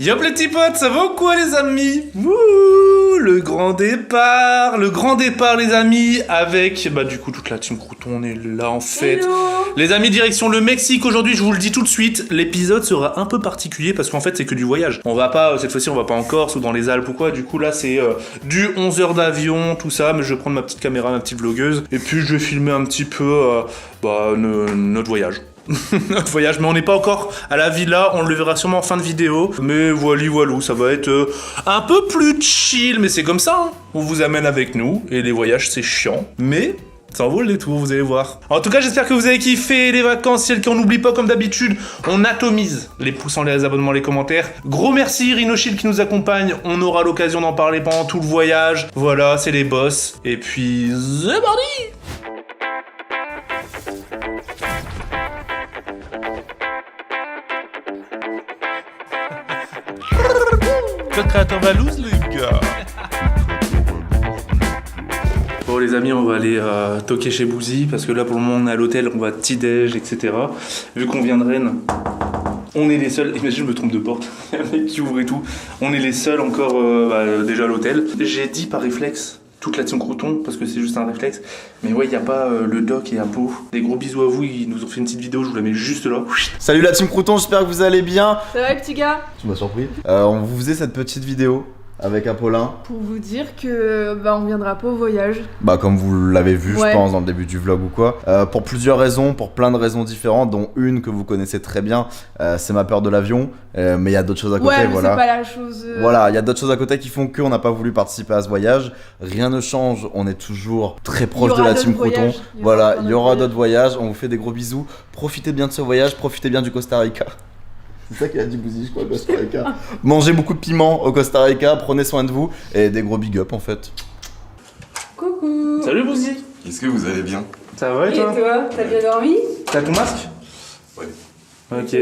Yop les petits potes, ça va ou quoi les amis? Wouh, le grand départ les amis, avec du coup toute la team Crouton, on est là en fait. Hello. Les amis, direction le Mexique aujourd'hui, je vous le dis tout de suite, l'épisode sera un peu particulier parce qu'en fait c'est que du voyage. On va pas, cette fois-ci on va pas en Corse ou dans les Alpes ou quoi, du coup là c'est du 11 heures d'avion, tout ça, mais je vais prendre ma petite caméra, ma petite vlogueuse, et puis je vais filmer un petit peu notre voyage. Notre voyage, mais on n'est pas encore à la villa, on le verra sûrement en fin de vidéo, mais voilou, ça va être un peu plus chill, mais c'est comme ça, hein. On vous amène avec nous, et les voyages c'est chiant, mais ça en vaut le détour, vous allez voir. En tout cas, j'espère que vous avez kiffé les vacances, celles qu'on n'oublie pas comme d'habitude, on atomise les pouces en l'air, les abonnements, les commentaires. Gros merci Rhinoshield qui nous accompagne, on aura l'occasion d'en parler pendant tout le voyage, voilà, c'est les boss, et puis c'est parti. Code créateur Valouz, les gars. Bon les amis, on va aller toquer chez Bouzy parce que là pour le moment on est à l'hôtel, on va petit-déj, etc. Vu qu'on vient de Rennes, on est les seuls. Imagine, je me trompe de porte, il y a un mec qui ouvre et tout. On est les seuls encore déjà à l'hôtel. J'ai dit par réflexe toute la team Crouton parce que c'est juste un réflexe. Mais ouais, il n'y a pas le doc et Apo. Des gros bisous à vous, ils nous ont fait une petite vidéo, je vous la mets juste là. Salut la team Crouton, j'espère que vous allez bien. Ça va, petit gars? Tu m'as surpris. On vous faisait cette petite vidéo avec Apollin. Pour vous dire que on viendra pas au voyage. Comme vous l'avez vu, Ouais. je pense, dans le début du vlog ou quoi. Pour plusieurs raisons, pour plein de raisons différentes, dont une que vous connaissez très bien, c'est ma peur de l'avion. Mais il y a d'autres choses à côté, Ouais, mais voilà. c'est pas la chose. Voilà, il y a d'autres choses à côté qui font qu'on n'a pas voulu participer à ce voyage. Rien ne change, on est toujours très proche de la team Crouton. Voilà, il y aura d'autres voyages, on vous fait des gros bisous. Profitez bien de ce voyage, profitez bien du Costa Rica. C'est ça qu'il a dit Bouzy, je crois, Costa Rica. Mangez beaucoup de piment au Costa Rica, prenez soin de vous et des gros big up en fait. Coucou. Salut Bouzy. Est-ce que vous allez bien? Ça va Et toi, t'as bien dormi? T'as ton masque? Ouais. Ok.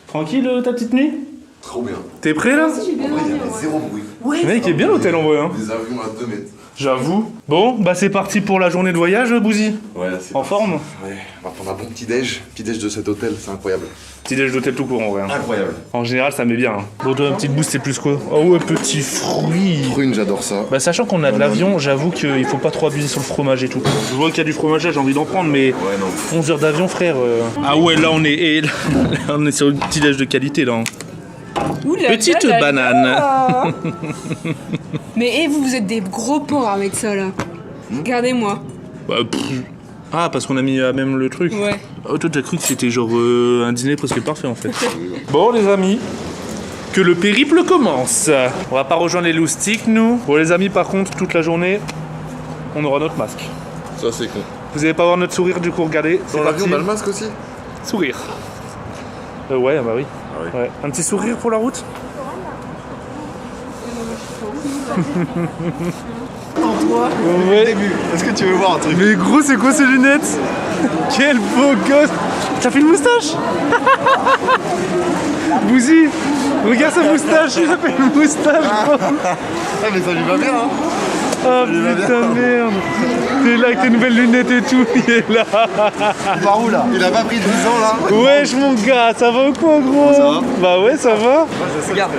Tranquille ta petite nuit? Trop bien. T'es prêt là? Moi aussi, j'ai bien En vrai, il y dormi. avait ouais. zéro bruit. Le mec est bien l'hôtel en vrai, hein. Des avions à 2 mètres. J'avoue. Bon, c'est parti pour la journée de voyage Bouzy. Ouais, c'est En parti. forme? Ouais, on va prendre un bon petit-déj. Petit-déj de cet hôtel, c'est incroyable. Petit déj d'hôtel tout court en vrai. hein. Incroyable. En général ça met bien. hein. Bon toi, une petite boost c'est plus quoi? Oh ouais, petit fruit. Prune, j'adore ça. Sachant qu'on a de l'avion, j'avoue qu'il faut pas trop abuser sur le fromage et tout. Je vois qu'il y a du fromage là, j'ai envie d'en prendre, mais Ouais, non. 11 heures d'avion frère. Ah ouais, là on est, là, on est sur une petit déj de qualité là. hein. Ouh là Petite là là banane. là. Mais vous êtes des gros porcs avec ça là. Regardez-moi. Ah, parce qu'on a mis même le truc. Ouais. Oh, toi t'as cru que c'était genre un dîner presque parfait en fait. Bon les amis, que le périple commence. On va pas rejoindre les loustiques nous. Bon les amis, par contre toute la journée, on aura notre masque. Ça, c'est con. Vous allez pas voir notre sourire du coup, regardez. C'est Dans l'avion, parti. on a le masque aussi? Sourire. Ouais, bah oui. Ah oui. Ouais. Un petit sourire pour la route. Ouais. Est-ce que tu veux voir un truc? Mais gros, c'est quoi ces lunettes? Quel beau gosse. T'as fait une moustache? Bouzy, regarde sa moustache, il a fait une moustache. Ah, mais ça lui va bien, hein? Oh putain merde. T'es là avec tes nouvelles lunettes et tout, il est là. Il part où là? Il a pas pris de 10 ans là? Wesh mon gars, ça va ou quoi gros? Ça va? Bah ouais, ça va. Regarde.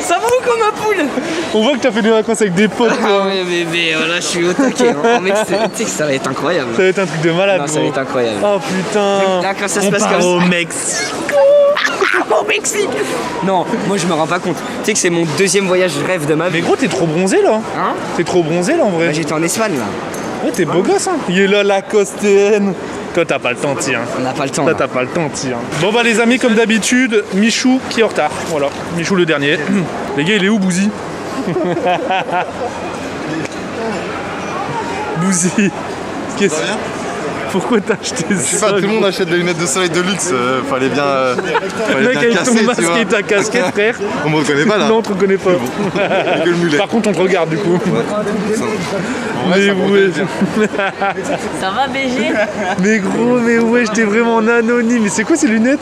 Ça va ou comme ma poule? On voit que t'as fait des vacances avec des potes. Ah ouais mais voilà, je suis au taquet. Hein. Mec, tu sais que ça va être incroyable. Ça va être un truc de malade. Non, ça va gros. être incroyable. Oh putain. Là, quand ça se On passe part comme ça. au Mexique. Au Mexique. Non, moi je me rends pas compte. Tu sais que c'est mon deuxième voyage rêve de ma vie. Mais gros, t'es trop bronzé là. Hein? T'es trop bronzé là en vrai. Bah, j'étais en Espagne là. Ouais, t'es beau gosse hein. Il est là, la costéenne. Toi, t'as pas le temps, tiens. On n'a pas le temps. Toi, là. t'as pas le temps, tiens. Bon, les amis, comme d'habitude, Michou qui est en retard. Voilà, Michou le dernier. Les gars, il est où, Bouzy? Bouzy. Qu'est-ce Ça va bien? Pourquoi t'as acheté Je sais ça? pas, tout le monde achète des lunettes de soleil de luxe. Fallait bien. Fallait Mec, bien avec ton casser, tu masque vois. et ta casquette, frère. On me reconnaît pas là. Non, on te reconnaît pas. Que le mulet. Par contre, on te regarde du coup. En vrai, Mais ça me ouais. reconnaît bien. Ça va BG? Mais gros, mais ouais, j'étais vraiment en anonyme. Mais c'est quoi ces lunettes?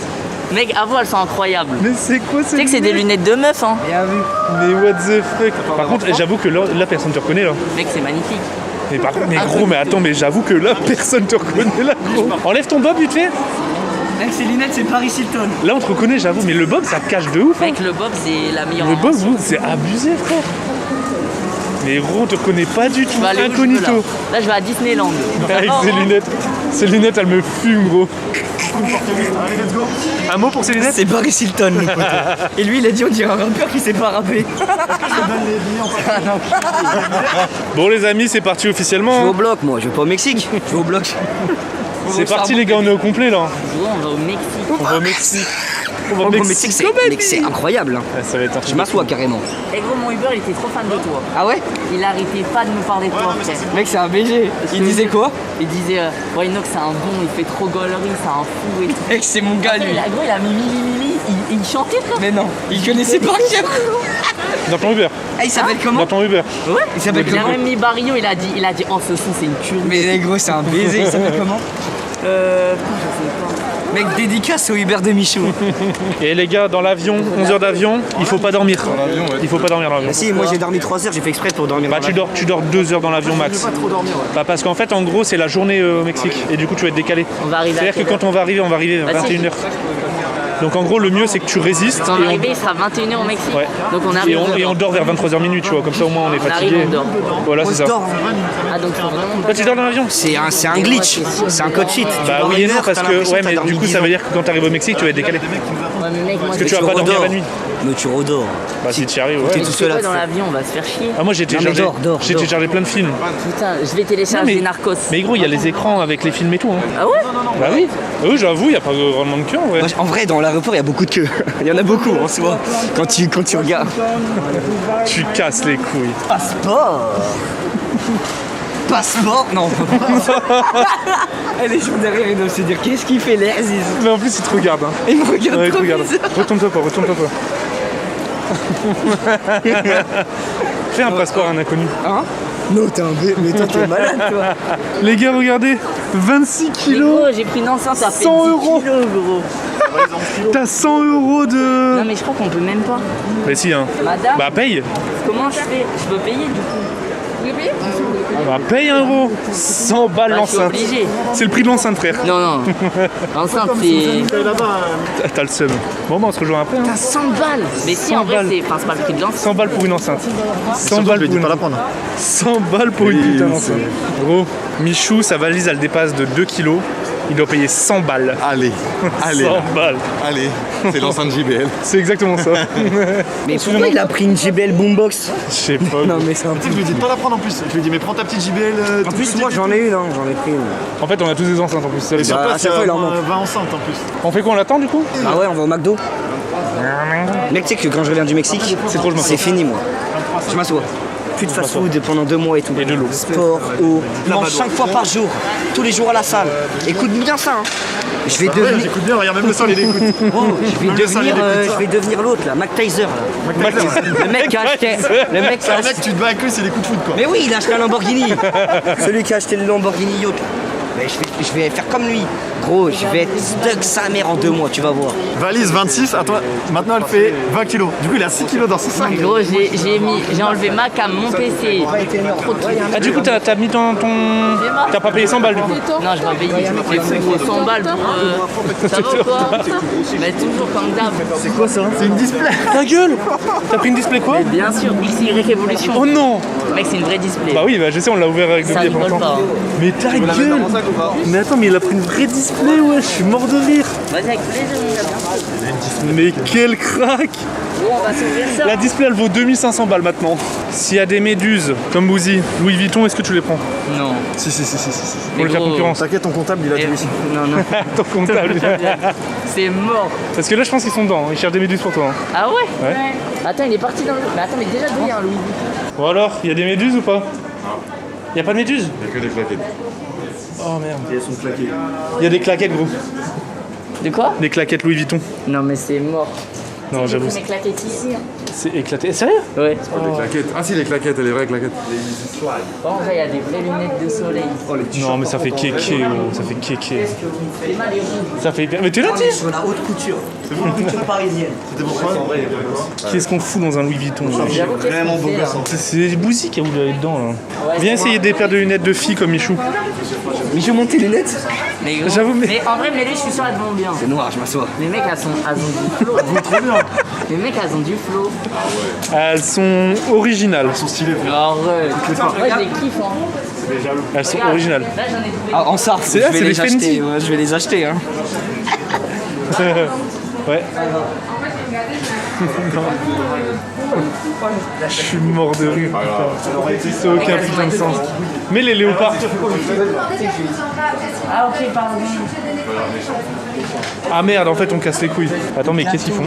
Mec, avoue, elles sont incroyables. Mais c'est quoi ces Tu sais que c'est des lunettes de meuf, hein. Mais what the fuck? Par contre, j'avoue que là, personne te reconnaît là. Mec, c'est magnifique. Mais par contre, mais gros, mais attends, mais j'avoue que là, personne te reconnaît là, gros. Enlève ton bob vite fait. Avec ses lunettes, c'est Paris Hilton. Là, on te reconnaît, j'avoue, mais le bob, ça cache de ouf. Hein. Mec, le bob, c'est la meilleure Le bob, invention. vous, c'est abusé, frère. Mais gros, on te reconnaît pas du tout. Je vais aller où je veux, Incognito. là, je vais à Disneyland. Avec Ça va, ses hein lunettes. Ses lunettes, elles me fument, gros. Un mot pour ses lunettes? C'est Paris Hilton, mon pote. Et lui, il a dit on dirait un rappeur qui sait pas rapper. Bon, les amis, c'est parti Je vais officiellement. au Hein. bloc, moi, je vais pas au Mexique. Je vais au bloc. C'est parti, les gars, on est au complet là. Gros, on va au Mexique. On va au Mexique. On va Au au Mexique, Mexique. c'est incroyable. Hein. Ah, ça va être un Je m'assois carrément. Et gros, mon Uber, il était trop fan de toi. Ah ouais? Il arrêtait pas de me parler de toi, frère. Mec, c'est un BG. Il disait quoi? Il disait, ouais, Inox, c'est un bon, il fait trop gaulerie, c'est un fou et tout. Mec, c'est mon gars, lui. Gros, il a mis Mimi, il chantait, frère. Mais non, il connaissait pas cœur. Dans ton Uber. Ah, il s'appelle comment? Dans ton Uber. Ouais. Il s'appelle Il a comment? même mis Barrio, il a dit, oh, ce son, c'est une tuerie. Mais gros, c'est un baiser. Il s'appelle comment? Je sais pas. Mec, dédicace au Uber de Michou. Et les gars, dans l'avion, 11 heures d'avion, il faut pas dormir. Il faut pas dormir dans l'avion. Ah si, moi j'ai dormi 3 heures, j'ai fait exprès pour dormir. Bah tu dors 2 heures dans l'avion max. Bah parce qu'en fait en gros c'est la journée au Mexique et du coup tu vas être décalé. On va arriver à C'est-à-dire que quelle quand on va arriver à Bah, si. 21h. Donc en gros le mieux c'est que tu résistes Quand on et va arriver, il sera 21h au Mexique. Ouais. Donc on arrive. et on dort vers 23h minuit, tu vois, comme ça au moins on est On fatigué. arrive, on dort. Voilà, c'est ça. Ah, donc faut vraiment. Toi tu dors dans l'avion? C'est un glitch, c'est un code sheet. Bah oui et non parce que ouais mais du coup ça veut dire que quand tu arrives au Mexique tu vas être décalé. Ouais, mais mec, moi, Parce que tu vas pas dormir la nuit. Mais tu redors. Bah si tu y arrives, T'es ouais. tout tu seul à vois, te dans faire. l'avion, on va se faire chier. Ah moi j'ai téléchargé, dors, j'ai téléchargé plein de films. Putain, je vais télécharger Narcos. Mais gros il y a les écrans avec les films et tout. Hein. Ah ouais? Bah oui. Oui j'avoue il y a pas vraiment de queue en vrai. Moi, en vrai, dans l'aéroport, il y a beaucoup de queues. Il y en a beaucoup en soi. Quand tu regardes. Tu casses les couilles. Passeport. Passeport. Non. Et les gens derrière, ils doivent se dire qu'est-ce qu'il fait l'air. Mais en plus il te regarde. Hein. Ils me regardent Ouais, il te trop regarde. bizarre. Retourne-toi pas. Fais un passeport à un inconnu. Hein? Non, t'es un B, mais toi t'es malade toi. Les gars, regardez, 26 Mais kilos. gros, j'ai pris une enceinte, ça fait 100 10 euros. kilos, gros. T'as 100 euros de. Non, mais je crois qu'on peut même pas. Mais si, hein. Madame, Bah paye. comment je fais? Je peux payer du coup. Vous voulez payer? Bah paye un euro. 100 balles Bah, je suis l'enceinte. obligé. C'est le prix de l'enceinte, frère. Non, non. L'enceinte, c'est. T'as le seum. Bon, bah on se rejoint après. Hein. 100 balles. Mais si, 100 en vrai, balles. c'est. Enfin, c'est pas le prix de l'enceinte. 100 balles pour une enceinte. 100 balles pour une pas la enceinte. prendre. 100 balles pour une putain d'enceinte. Gros, Michou, sa valise, elle dépasse de 2 kilos. Il doit payer 100 balles. Allez, 100 balles. allez, c'est l'enceinte JBL. C'est exactement ça. Mais pourquoi il a pris une JBL Boombox? Je sais pas. Non, mais c'est un Tu sais que je lui dis de pas la prendre en plus. Je lui dis mais prends ta petite JBL. En plus, moi j'en ai une, hein. J'en ai pris une. En fait, on a tous des enceintes en plus. Ça, les Bah, à chaque fois, il en manque. 20 enceintes en plus. On fait quoi? On l'attend du coup? Ah ouais, on va au McDo. Mec, tu sais que quand je reviens du Mexique, C'est trop, je m'assois. c'est fini moi. Je m'assois. Plus de fast-food pendant 2 mois et tout. Et de l'eau. Sport, eau. Je mange 5 fois par jour, tous les jours à la salle. Écoute bien ça, hein. Je vais Ouais, devenir. j'écoute bien, regarde même le sol il écoute. Oh, je vais devenir l'autre là, Mac Tyser là. Le mec qui a acheté. Le mec qui a Un mec acheté. tu te bats avec lui c'est des coups de foot quoi. Mais oui, il a acheté un Lamborghini. Celui qui a acheté le Lamborghini Yacht. Mais je vais faire comme lui. Gros, je vais être stuck sa mère en 2 mois, tu vas voir. Valise 26, attends, maintenant elle fait 20 kilos. Du coup il a 6 kilos dans son sac. Gros, j'ai enlevé ma cam, mon PC. Trop de trucs. Ah, du coup, t'as mis ton. T'as pas payé 100 balles du coup. Non, je vais payer. C'est 100 balles pour. Ça va ou quoi? Mais toujours comme d'hab. C'est quoi ça? C'est une display. Ta gueule! T'as pris une display quoi? Bien sûr, XY Révolution. Oh non! Mec, c'est une vraie display. Bah oui, bah je sais, on l'a ouvert avec Ça Dobby il y a pas rigole longtemps. pas. Mais ta gueule! Mais attends, mais il a pris une vraie display, ouais, je suis mort de rire! Vas-y, avec plaisir, mon gars. Mais quel crack! Bon, on va s'ouvrir ça. La display elle vaut 2500 balles maintenant. S'il y a des méduses comme Bouzy, Louis Vuitton, est-ce que tu les prends? Non. Si. Pour lui faire gros, concurrence. T'inquiète ton comptable il a Et- dit. Non, non. Ton comptable. C'est mort. Parce que là, je pense qu'ils sont dedans, ils cherchent des méduses pour toi. hein. Ah ouais? Ouais. Attends, il est parti dans le. Mais attends, mais déjà, il y a un Louis Vuitton. Bon alors, il y a des méduses ou pas? Il y a pas de méduses? Il y a que des claquettes. Oh merde. Elles sont claquées. Il y a des claquettes, gros. De quoi? Des claquettes Louis Vuitton. Non, mais c'est mort. Non, J'ai j'avoue, pris mes claquettes ici. hein. c'est éclaté. Sérieux? Ouais. Les claquettes. Ah si les claquettes, les vraies claquettes. Par contre, là, il y a des vraies lunettes de soleil. Non, mais ça fait kéké, gros. Ça fait kéké. C'est mal et rouge. Ça fait hyper. Mais t'es là, tu Sur la haute couture. Haute couture parisienne. C'était pourquoi? Qu'est-ce qu'on fout dans un Louis Vuitton là? J'avoue que Vraiment beau gosse. C'est Bouzy qui a voulu aller dedans là. Viens essayer des paires de lunettes de filles comme Michou. Mais je monte tes lunettes. Mais gros, J'avoue, mais- en vrai, mais les, je suis sûr, elles vont bien. C'est noir, je m'assois. Les mecs, elles ont du flow. Les mecs, elles ont du flow. Elles sont originales. Ils sont stylés. Arrête. Ouais, je les kiffe, hein. Elles sont originales. Là, j'en ai trouvé. Ah, en Sarthe, C'est je là, vais c'est les des acheter. Fenty. Ouais, je vais les acheter. Hein. Ouais. Je suis mort de rire. Ça n'a aucun putain de sens. Mais les léopards. Ah, ok, pardon. Ah merde, en fait on casse les couilles. Attends, mais qu'est-ce qu'ils font?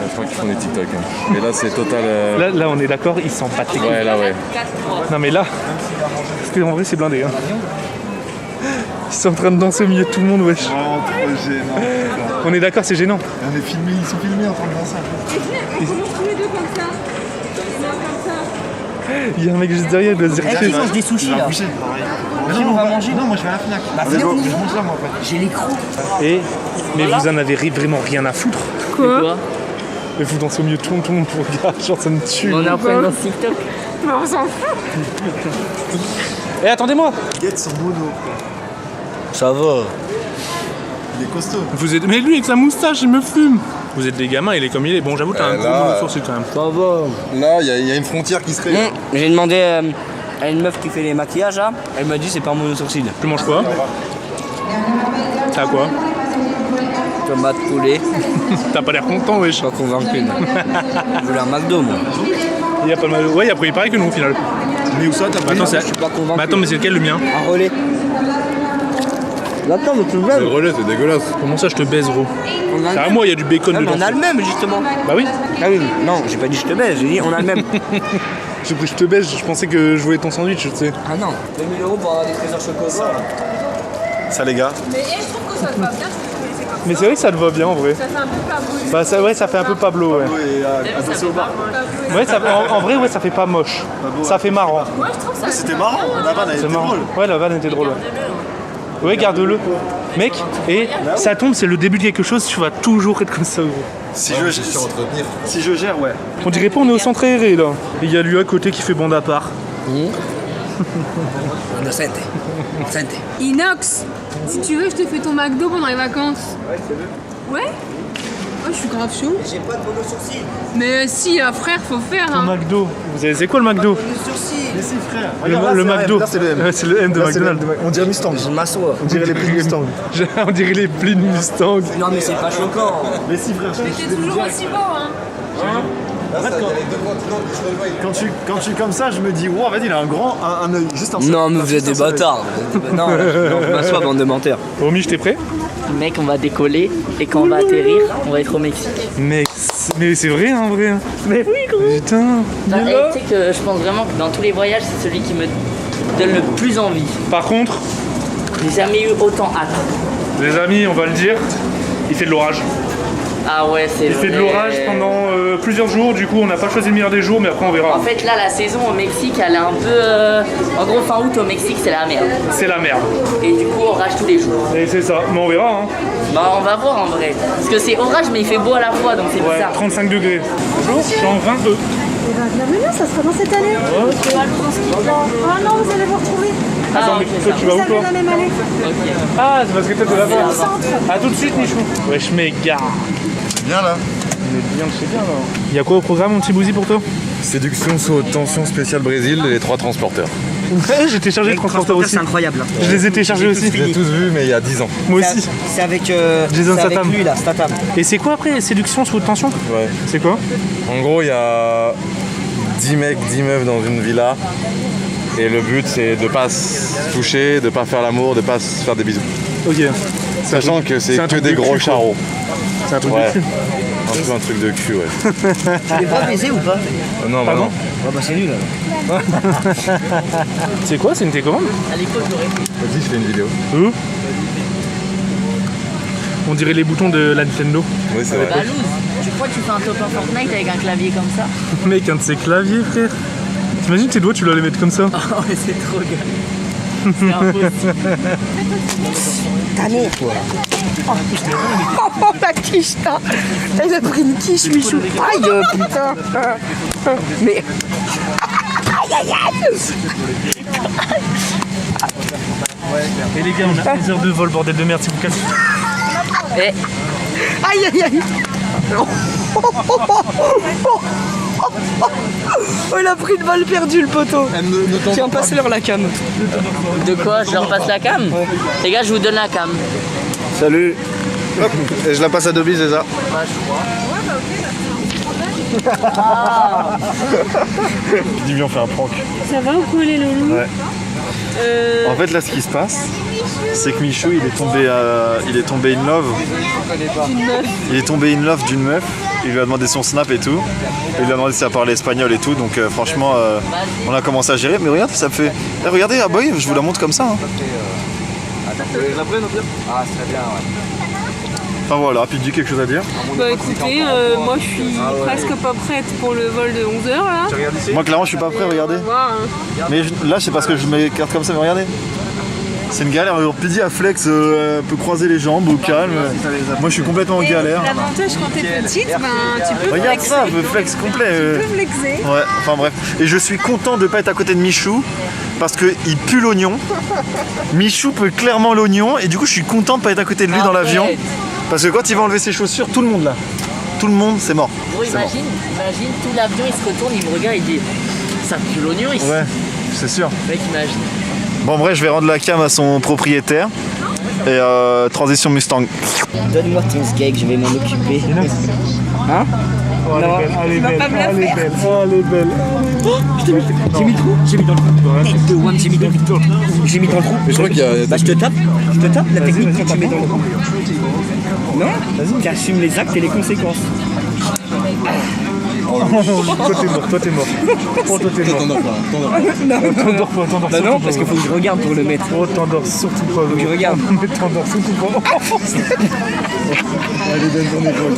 Je crois qu'ils font des TikTok. Hein. Et là, c'est total. Là on est d'accord, ils s'en battent les couilles. Ouais, là, ouais. 4-3. Non mais là, parce qu'en vrai c'est blindé. Hein. Ils sont en train de danser au milieu de tout le monde, wesh. Vraiment trop gênant. On est d'accord, c'est gênant. On est filmés, ils sont filmés en train de danser. On commence tous les deux comme ça. Comme ça. Il y a un mec juste derrière, il doit se dire Ils mangent des sushis Il va là. bouger, pareil. Mais Qui non, on va manger Non, moi je vais à la Fnac. Bah, Je viens. mange là, moi, en fait. J'ai les crocs. Mais vous en avez vraiment rien à foutre. Quoi? Mais vous dansez au milieu de tout le monde pour regarder, genre ça me tue. On est en train de danser TikTok. Mais on s'en fout. Eh attendez-moi. Guette son mono. Ça va. Il est costaud. Vous êtes... Mais lui avec sa moustache, il me fume. Vous êtes des gamins, il est comme il est. Bon j'avoue t'as un gros là, mono sourcil quand même. Ça va. Là, il y a une frontière qui se crée. J'ai demandé à une meuf qui fait les maquillages là. Elle m'a dit c'est pas un mono sourcil. Tu manges quoi? T'as quoi? Tomate poulet. T'as pas l'air content wesh. Je suis pas convaincu. Je voulais un McDo moi. Il y a pas mal. Ouais, il est pareil que nous au final. Mais où ça, t'as pris? Attends, c'est... Je suis pas convaincu. Mais attends, mais c'est lequel le mien? Un relais. Attends, mais tu le Le même. relais, c'est dégueulasse. Comment ça je te baise gros? On a C'est le à même. moi, il y a du bacon Ah, mais dedans. on a le même justement. Bah oui. Ah oui, non, j'ai pas dit je te baise, j'ai dit on a le même. J'ai pris je te baise, je pensais que je voulais ton sandwich, tu sais. Ah non, 2000 € pour avoir des trésors chocolat. Ça, les gars. Mais je trouve que ça te va bien. C'est comme Mais c'est vrai que ça te va bien en vrai. ça fait un peu pas brûlé. Bah ça, ouais, ça fait un peu Pablo, ouais. Et attention au bar. Ouais, ça, en vrai, ouais, ça fait pas moche. Ça fait marrant. Moi je trouve ça. C'était marrant, la vanne, elle C'est était marrant. drôle. Ouais, la vanne était drôle. Ouais, garde-le. Mec, et ça tombe, c'est le début de quelque chose, tu vas toujours être comme ça, gros. Si je gère, ouais. On dirait pas on est au centre aéré là. Et il y a lui à côté qui fait bande à part. Innocente. Innocente. Inox, si tu veux, je te fais ton McDo pendant les vacances. Ouais, c'est Ouais je suis grave chaud. J'ai pas de mono sourcil. Mais si, frère, faut faire. Ton Hein. McDo. Vous savez, c'est quoi le McDo? Mono sourcil. Mais si, frère. Le McDo. Là, c'est le M. Ouais, c'est le M de Là, c'est le M McDonald's. On dirait Mustang. Je m'assois. On dirait les prix Mustang. On dirait les plis de Mustang. Non mais c'est pas choquant. Mais si, frère. T'es toujours aussi beau, hein. Quand tu es comme ça, je me dis, wow, vas-y, il a un grand, un œil, juste un seul. Non mais vous êtes des bâtards. Non, je m'assois bande de menteurs. Romy, t'es prêt? Mec, on va décoller et quand on va atterrir, on va être au Mexique. Mais c'est vrai, en vrai. Mais oui, gros. Putain. Bah, tu sais que je pense vraiment que dans tous les voyages, c'est celui qui me donne le plus envie. Par contre, J'ai jamais eu autant hâte. les amis, on va le dire, il fait de l'orage. Ah ouais, c'est Il fait de vrai. l'orage pendant plusieurs jours, du coup on n'a pas choisi le meilleur des jours, mais après on verra. En fait, là, la saison au Mexique, elle est un peu. En gros, fin août au Mexique, c'est la merde. C'est la merde. Et du coup, orage tous les jours. Et c'est ça, mais on verra. Hein. Bah, on va voir en vrai. Parce que c'est orage, mais il fait beau à la fois, donc c'est Ouais, bizarre. 35 degrés. Bonjour, je suis en 22. Eh ben, bienvenue, ça sera dans cette allée. Ah non, vous allez vous retrouver. Attends, mais toi tu vas Vous où avez toi? la même allée. Ah, c'est parce que toi t'es là-bas. au centre. A tout de suite, Michou. Wesh, mais gars. Viens là. On est bien de chez bien là. Il y a quoi au programme, mon petit Bouzy, pour toi? Séduction sous haute tension spéciale Brésil et les 3 transporteurs. J'ai téléchargé le transporteur aussi. C'est incroyable. Je les ai téléchargés aussi. Je les ai tous vus, mais il y a 10 ans. Moi aussi. C'est avec Jason c'est avec Statham. lui là, Statham. Et c'est quoi après, séduction sous haute tension? Ouais. C'est quoi? En gros, il y a 10 mecs, 10 meufs dans une villa. Et le but, c'est de pas se toucher, de pas faire l'amour, de pas se faire des bisous. Ok. Sachant que c'est un que truc des de gros cul, quoi. charros. C'est un truc Ouais. de cul. Un truc de cul, ouais. Tu les vois baiser ou pas? Non, bah Pardon? non. Ah bah c'est nul là. C'est quoi? C'est une télécommande? À l'époque, j'aurais fait. Vas-y, je fais une vidéo. On dirait les boutons de la Nintendo. Oui, c'est vrai. Bah, loose. Tu crois que tu fais un top en Fortnite avec un clavier comme ça? Mec, un de ses claviers, frère. T'imagines tes doigts, tu dois les mettre comme ça? Oh, mais c'est trop gay. C'est impossible. Ta mère quoi. Oh la quiche là. Elle a pris une quiche Michou. Aïe putain. Mais. Aïe aïe aïe. Et les gars, on a 11 heures de vol, bordel de merde, si vous cassez. Aïe aïe aïe. Oh, il a pris une balle perdue le poteau. Tiens, passe-leur la cam. De quoi? Je leur passe la cam? Les gars, je vous donne la cam. Salut. Hop, et je la passe à Dobby, c'est ça? Dis viens on fait un prank. Ça va ou quoi les loulous? Ouais. En fait là ce qui se passe, c'est que Michou il est tombé in love. Il est tombé in love d'une meuf. Il lui a demandé son snap et tout. Il lui a demandé si elle parlait espagnol et tout. Donc franchement on a commencé à gérer. Mais regarde ça me fait. Eh, regardez ah boy, je vous la montre comme ça. Hein. Enfin voilà, puis dis quelque chose à dire. Bah écoutez, moi je suis presque pas prête pour le vol de 11h là. Moi clairement je suis pas prêt, regardez. Mais là c'est parce que je m'écarte comme ça, mais regardez. C'est une galère, Pidi à flex peut croiser les jambes au calme. Moi je suis complètement en galère. L'avantage quand t'es petite, tu peux Regarde flexer. ça, flex complet. Tu peux flexer. Ouais, enfin bref. Et je suis content de pas être à côté de Michou parce qu'il pue l'oignon. Michou pue clairement l'oignon et du coup je suis content de pas être à côté de lui dans l'avion. Parce que quand il va enlever ses chaussures, tout le monde là. Tout le monde, c'est mort. Gros, imagine, tout l'avion il se retourne, il me regarde, il dit ça pue l'oignon ici. Ouais, c'est sûr. Mec, imagine. Bon bref, je vais rendre la cam à son propriétaire. Et transition Mustang. Donne-moi ton skate, je vais m'en occuper. Hein? Oh, elle est belle, elle est belle, elle est belle. J'ai mis le trou, j'ai mis dans le trou. J'ai mis dans le trou. J'ai mis dans le trou. Mais je crois qu'il y a. Bah je te tape la technique que tu mets dans le trou. Non? Tu assumes les actes et les conséquences. Toi t'es mort. Oh, toi t'es mort. T'endors pas. Bah non, parce qu'il faut que je regarde pour le mettre. Oh, t'endors surtout pas. Faut que je regarde. Mais t'endors surtout pas. Allez, donne ton épaule.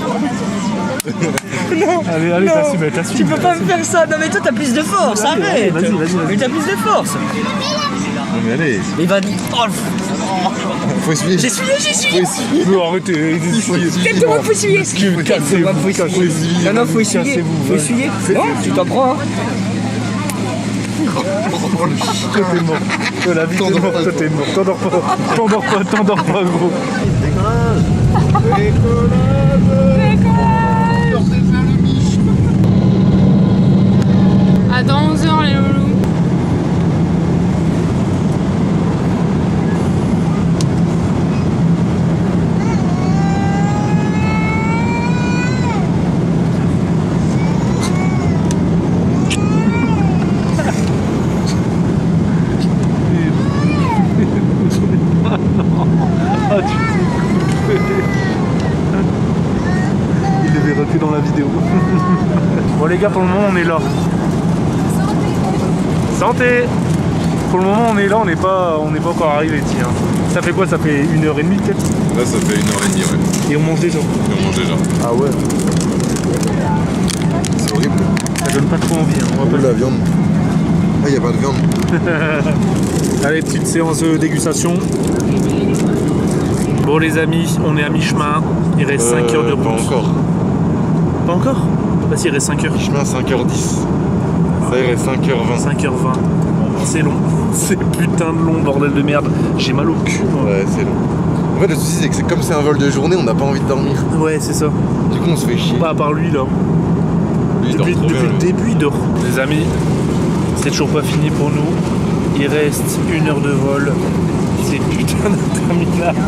Allez, t'assumes. Tu peux pas me faire ça. Non mais toi t'as plus de force, arrête. Vas-y. Mais t'as plus de force. Non, mais allez, Mais vas-y. Oh, faut essuyer. j'ai essuyé. Non, arrêtez. Tête-toi, faut essuyer. Cassez-vous. Non, faut essuyer. Faut essuyer. Non, tu t'en prends, hein. Toi t'es mort. La vie t'es mort, toi t'es mort. T'endors pas, gros. À dans 11h les loulous. Il le verra que dans la vidéo. Bon les gars, pour le moment on est là. Santé. Pour le moment on est là, on n'est pas encore arrivé, tiens. Ça fait quoi? Ça fait 1h30 peut-être? Là, ça fait 1h30, ouais. Et on mange déjà. Et on mange déjà. Ah ouais. C'est horrible. Ça donne pas trop envie, hein. On va pas La viande. Ah, y a pas de viande. Allez, petite séance de dégustation. Bon les amis, on est à mi-chemin. Il reste 5 heures de route. Pas encore. Pas encore? Bah si, il reste 5 heures. Chemin 5h10. Ça y est, 5h20. 5h20. C'est long. C'est putain de long, bordel de merde. J'ai mal au cul. Ouais, c'est long. En fait, le souci, c'est que comme c'est un vol de journée, on n'a pas envie de dormir. Ouais, c'est ça. Du coup, on se fait chier. Pas à part lui là. Lui, il dort Depuis trop bien, le lui. début, il dort. Les amis, c'est toujours pas fini pour nous. Il reste 1 heure de vol. C'est putain d'interminable.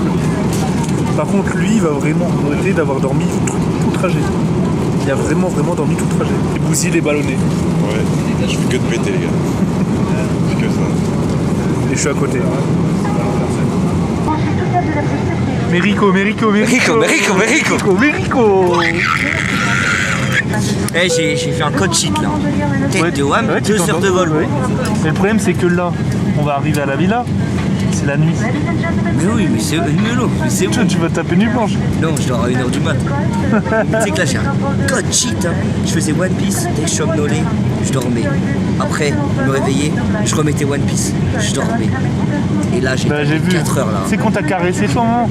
Par contre, lui, il va vraiment regretter d'avoir dormi tout le trajet. Il a vraiment dormi tout le trajet. Et Bouzy, il est ballonné. Ouais, je fais que de péter, les gars. Je fais que ça. Et je suis à côté. Mérico. Eh, j'ai fait un code sheet là. Tête de WAM, Ouais, tu 2 heures de vol. ouais. Mais le problème, c'est que là, on va arriver à la villa. C'est la nuit. Mais oui, mais c'est où? Tu vas taper nuit blanche. Non, je dors à 1h du mat. Tu sais que là, j'ai un code sheet. Hein. Je faisais One Piece, dès que je somnolais, je dormais. Après, je me réveillais, je remettais One Piece, je dormais. Et là, j'ai Bah, j'ai vu. 4 heures là. C'est quand t'as caressé toi, hein.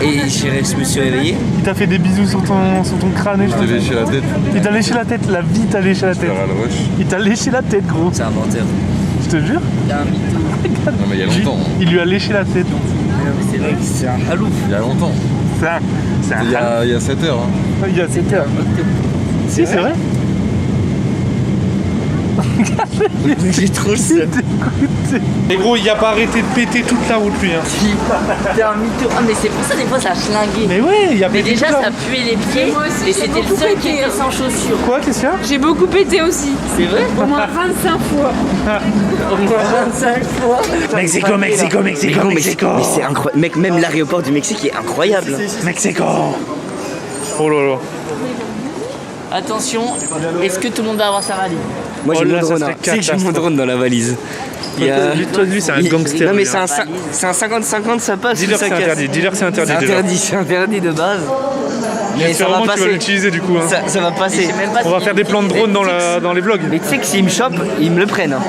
Et je me suis réveillé. Il t'a fait des bisous sur ton crâne et Je tout. t'ai léché la tête. Il t'a léché la tête, la vie t'a léché la tête. Faire à la rush. Il t'a léché la tête, gros. C'est un menteur. te jure. T'es un mytho. Non, mais il y a longtemps. Il lui a léché la tête. C'est vrai que c'est un halouf. Il y a longtemps. C'est un Il y a 7 heures. Hein. Il y a 7 heures. Si, c'est vrai. J'ai trop le seum. Mais gros, il a pas arrêté de péter toute la route lui. Hein. T'es un mytho. Ah mais c'est pour ça des fois ça a schlingué. Mais ouais, il a Mais pété déjà toute la ça route. puait les pieds Moi aussi, et j'ai c'était le beaucoup seul qui pété, était hein. sans chaussures. Quoi, qu'est-ce qu'il y a? J'ai beaucoup pété aussi. C'est vrai? Au moins 25 fois. Au moins 25 fois. Mexico. Mais c'est incroyable. Mec, même l'aéroport du Mexique est incroyable. Mexico. Oh là là. Attention, est-ce que tout le monde va avoir sa valise? Moi j'ai Oh là, mon ça drone. serait Hein. Tu sais que j'ai mon catastrophe. drone dans la valise. Toi, lui, c'est un gangster. Non mais lui, c'est hein. un 50-50, ça passe. Dis-leur ou ça c'est casse. interdit. Dis-leur c'est interdit. C'est déjà. interdit, c'est interdit de base. Mais ça va Vraiment, tu vas passer. l'utiliser du coup. Hein. Ça va passer. On va faire des plans de drone dans les vlogs. Mais tu sais que s'ils me chopent, ils me le prennent. Hein.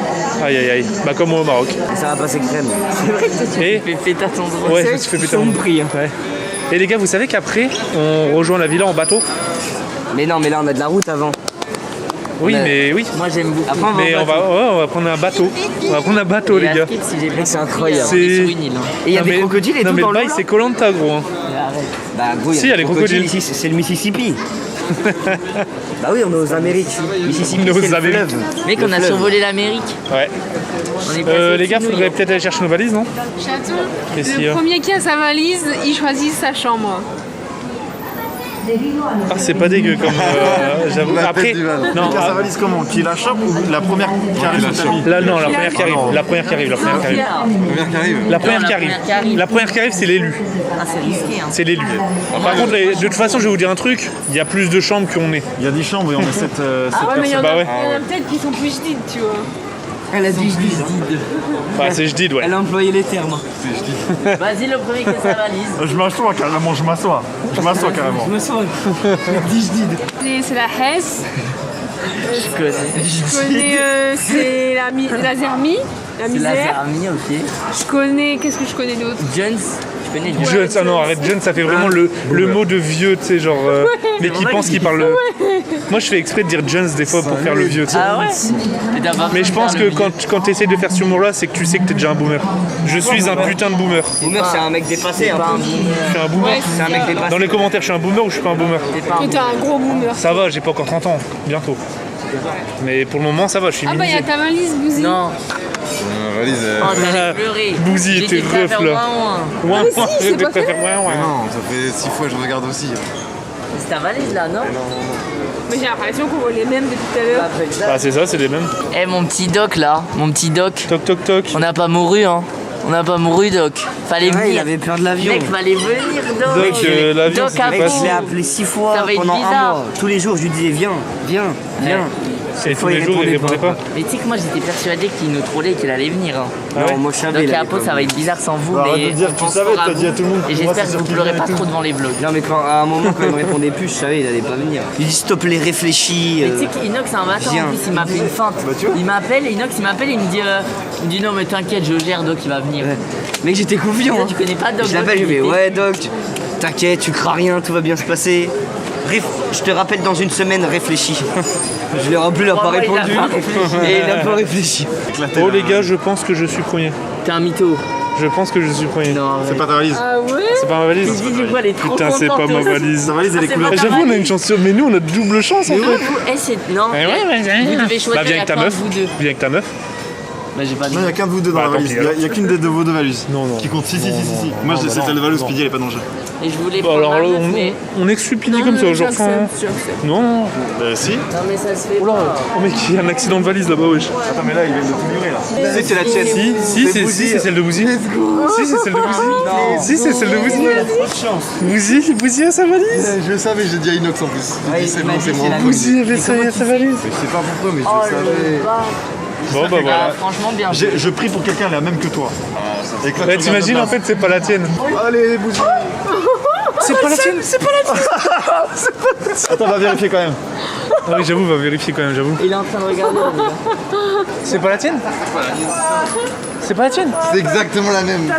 Aïe aïe aïe. Bah comme au Maroc. Et ça va passer crème. C'est vrai que toi tu Et fais péter ton drone. ouais, je me suis fait péter mon prix. Hein. Ouais. Et les gars, vous savez qu'après, on rejoint la villa en bateau? Mais non, mais là on a de la route avant. Oui, Ouais. mais oui. Moi j'aime beaucoup. Après, Mais on va prendre un bateau. On va prendre un bateau, les gars. Si j'ai bien C'est compris, incroyable. on est C'est- sur une île. Hein. Et il y a Non, des mais- crocodiles et non, tout mais dans le l'eau. bail, là c'est Koh-Lanta, gros. Hein. Bah gros, Si, il y a les crocodiles. C'est le Mississippi. Bah oui, on est aux Amériques. Mississippi, On est aux c'est le Amériques. fleuve. Mec, Le on a fleuve. survolé l'Amérique. Ouais. On est passé Les gars, au-dessus de faudrait nous. peut-être aller chercher nos valises, non? Chaton, Qu'est-ce qu'il y le a premier qui a sa valise, il choisit sa chambre. Ah, c'est pas dégueu comme. J'avoue. Après, non. Qui a sa valise comment? Qui la chope ou la première qui arrive sur ta vie? Là, non, la première qui arrive. La première qui arrive. La première qui arrive. Première qui arrive. La première Non, qui la arrive. première qui arrive. La première qui arrive, c'est l'élu. Ah, c'est risqué. Hein. C'est l'élu. Par contre, de toute façon, je vais vous dire un truc. Il y a plus de chambres qu'on est. Il y a 10 chambres et on est 7 Ah ouais, mais il y en a, Bah ouais. il y en a peut-être qui sont plus petites, tu vois. Elle a dit Enfin, c'est je dis, ouais. Elle a employé les termes. Vas-y, le premier qui a sa valise. Je m'assois carrément, je m'assois. Je m'assois carrément. Je me sens. C'est la Hesse. Je connais. Je connais, c'est la Zermie, la C'est la misère. Zermie, ok. Je connais, qu'est-ce que je connais d'autre? Jones, je connais Jones. Jeune, ah non, arrête, jeune, ça fait vraiment le mot de vieux, tu sais, genre. Mais qui pense qu'il parle. Moi, je fais exprès de dire Jones des fois pour faire le vieux, tu sais. Ah ouais. Et t'as pas Mais pu je pense faire que le quand tu essaies de faire ce humour-là, c'est que tu sais que t'es déjà un boomer. Je suis un putain de boomer. Boomer, c'est un mec dépassé. T'es Un pas un peu. boomer. Je suis un boomer. C'est un mec dépassé. Dans les commentaires, je suis un boomer ou je suis pas un boomer? T'es pas un Que t'es un gros boomer. Ça va, j'ai pas encore 30 ans, bientôt. Mais pour le moment, ça va, je suis Ah bah il y a minimisé. ta valise, Bouzy. Non. Ma valise. Oh, t'allais pleurer. Bouzy, J'étais t'es prêt à ref, faire là. ouin, ouin. Ouais, si, c'est pas fait. Non, ça fait 6 fois que je regarde aussi. C'est ta valise là, non? Mais j'ai l'impression qu'on voit les mêmes depuis tout à l'heure. Bah, c'est ça, c'est les mêmes. Eh, mon petit doc là, mon petit doc. Toc toc toc. On n'a pas mouru, hein. On n'a pas mouru, doc. Fallait Ouais, il venir. avait peur de l'avion. Mec, fallait venir, doc. Doc, l'avion, Doc, c'était à Mec, facile. je l'ai appelé 6 fois Ça va être pendant un bizarre. mois. Tous les jours, je lui disais viens, viens, viens. Et tous fois, les il jours, il répondait répondait pas. Mais tu sais que moi j'étais persuadé qu'il nous trollait, qu'il allait venir. Hein. Ah ouais Non, moi je savais. Donc il à avait peau, pas ça va voulu. être bizarre sans vous, Arrête mais de dire on que tu pense savais, fort à t'as dit à vous. tout le monde. Et Moi, j'espère c'est que sûr vous qu'il pleurez venait pas et tout. trop devant les vlogs. Non, mais quand, à un moment, quand il me répondait plus, je savais, il allait pas venir. Il dit stop les réfléchis. Mais tu sais qu'Inox c'est un bâtard viens. en plus, il m'a fait une feinte. Il m'appelle, Inox il m'appelle, il me dit non mais t'inquiète, je gère, Doc il va venir. Mec, j'étais confiant. Toi, hein. tu connais pas Doc? Je l'appelle, je Doc, vais, il était- ouais, Doc, t'inquiète, tu crains rien, tout va bien se passer. Je te rappelle dans une semaine, réfléchis. Je l'ai rappelé, il a pas Moi, il a répondu. pas réfléchi. Et il a pas réfléchi. Oh les gars, je pense que je suis premier. T'es un mytho. Je pense que je suis premier. Non, C'est pas ta valise. Ah ouais? C'est pas ma valise. elle est trop Putain, c'est pas contente, ma toi. valise. Ta valise, elle est c'est couleur. pas ta J'avoue, on a valise. une chance sur. Mais nous, on a double chance en Mais fait. ouais, vous, c'est. Non, Eh ouais, vous devez choisir Bah, viens la avec ta fin, meuf. vous deux. Viens avec ta meuf. Bah, j'ai pas de. Non, il n'y a qu'un de vous deux dans Bah, la tant valise. pis, Il n'y a qu'une de vos deux valises Non, non. qui compte. Si, si, si, si. si. Moi, non, c'était bah, la valise, non. Speedy, elle est pas dans le jeu. Et je voulais Bon, prendre alors ma là, meuf, mais. on expupidie comme ça, genre. Enfin, J'accepte. non. Si. Non, mais ça se fait Oh là, pas. oh mec, il y a un accident de valise là-bas, wesh. Attends, mais là, il vient de tout livrer là. Si, c'est la tienne. Si, c'est celle de Bouzy. Si, c'est celle de Bouzy. Si, c'est celle de Bouzy. Bouzy a sa valise. Je le savais, j'ai dit à Inox en plus. J'ai dit c'est bon, c'est moi. Bouzy avait sa valise. Je sais pas pourquoi, mais Oh je le savais. Bon, bah voilà. Ah, franchement, bien. Je prie pour quelqu'un la même que toi. Et que là, Ouais, tu t'imagines, en regardes fait, c'est pas la tienne. Allez, Bouzy. C'est pas la tienne, c'est pas la tienne. Attends, on va vérifier quand même. Ah oui, j'avoue, va vérifier quand même, j'avoue. Il est en train de regarder. là, déjà. C'est pas la tienne? C'est pas la tienne? C'est exactement la même.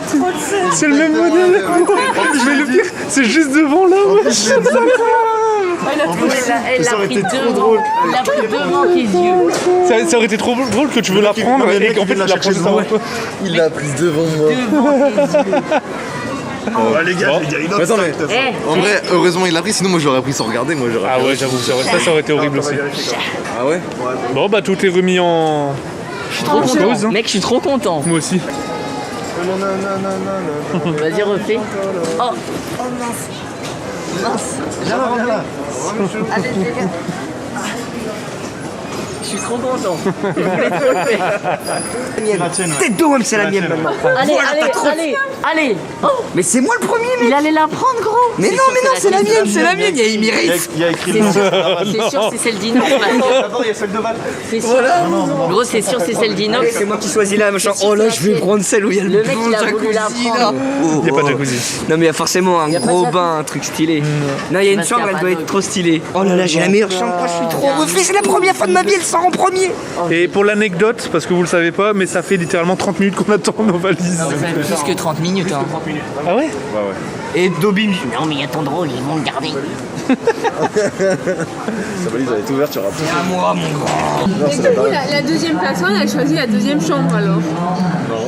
C'est le même modèle. Mais le pire, c'est juste devant là, wesh. Elle a pris devant tes yeux. Ça aurait été trop drôle que tu veux la prendre et qu'en fait tu la prends juste avant toi. Il l'a prise devant moi. Oh, les gars, il y a une autre. Attends, mais en vrai, heureusement il l'a pris, sinon moi je l'aurais pris sans regarder. Moi j'aurais. Ah ouais, j'avoue, ça aurait été horrible aussi. Ah ouais. Bon bah tout est remis en. Je suis trop content. Mec, je suis trop content. Moi aussi. Vas-y, refais. Oh mince. Mince. Là. Allez, les gars. Je suis trop content. Je voulais trop le faire. Tête de homme, c'est la mienne maintenant. Allez. Oh, Mais c'est moi le premier, mec. il allait la prendre, gros. Mais non, c'est la mienne, c'est la mienne. Il y a Emirates. Il y a écrit. C'est sûr, c'est celle d'Inox. D'abord, il y a celle de Val. C'est sûr. Gros, c'est sûr, c'est celle d'Inox. C'est moi qui choisis là, machin. Oh là, je vais prendre celle où il y a Le le mec, bon il a voulu la jacuzzi là. prendre. Il y a pas de jacuzzi. Non, mais il y a forcément un Y a pas de gros jacuzzi. bain, un truc stylé. Non, il y a une Parce qu'il y chambre, a elle pas doit de- être trop stylée. Oh là là, j'ai la meilleure chambre. Je suis trop refait. C'est la première fois de ma vie, elle sort en premier. Et pour l'anecdote, parce que vous le savez pas, mais ça fait littéralement 30 minutes qu'on attend nos valises. Ça fait plus que 30 minutes. Hein. Ah ouais? Et Dobby. Non, mais il y a ton drôle, ils vont le garder. Sa valise elle est ouverte, tu auras plus. À moi, mon grand. Et du coup, la deuxième personne a choisi la deuxième chambre alors.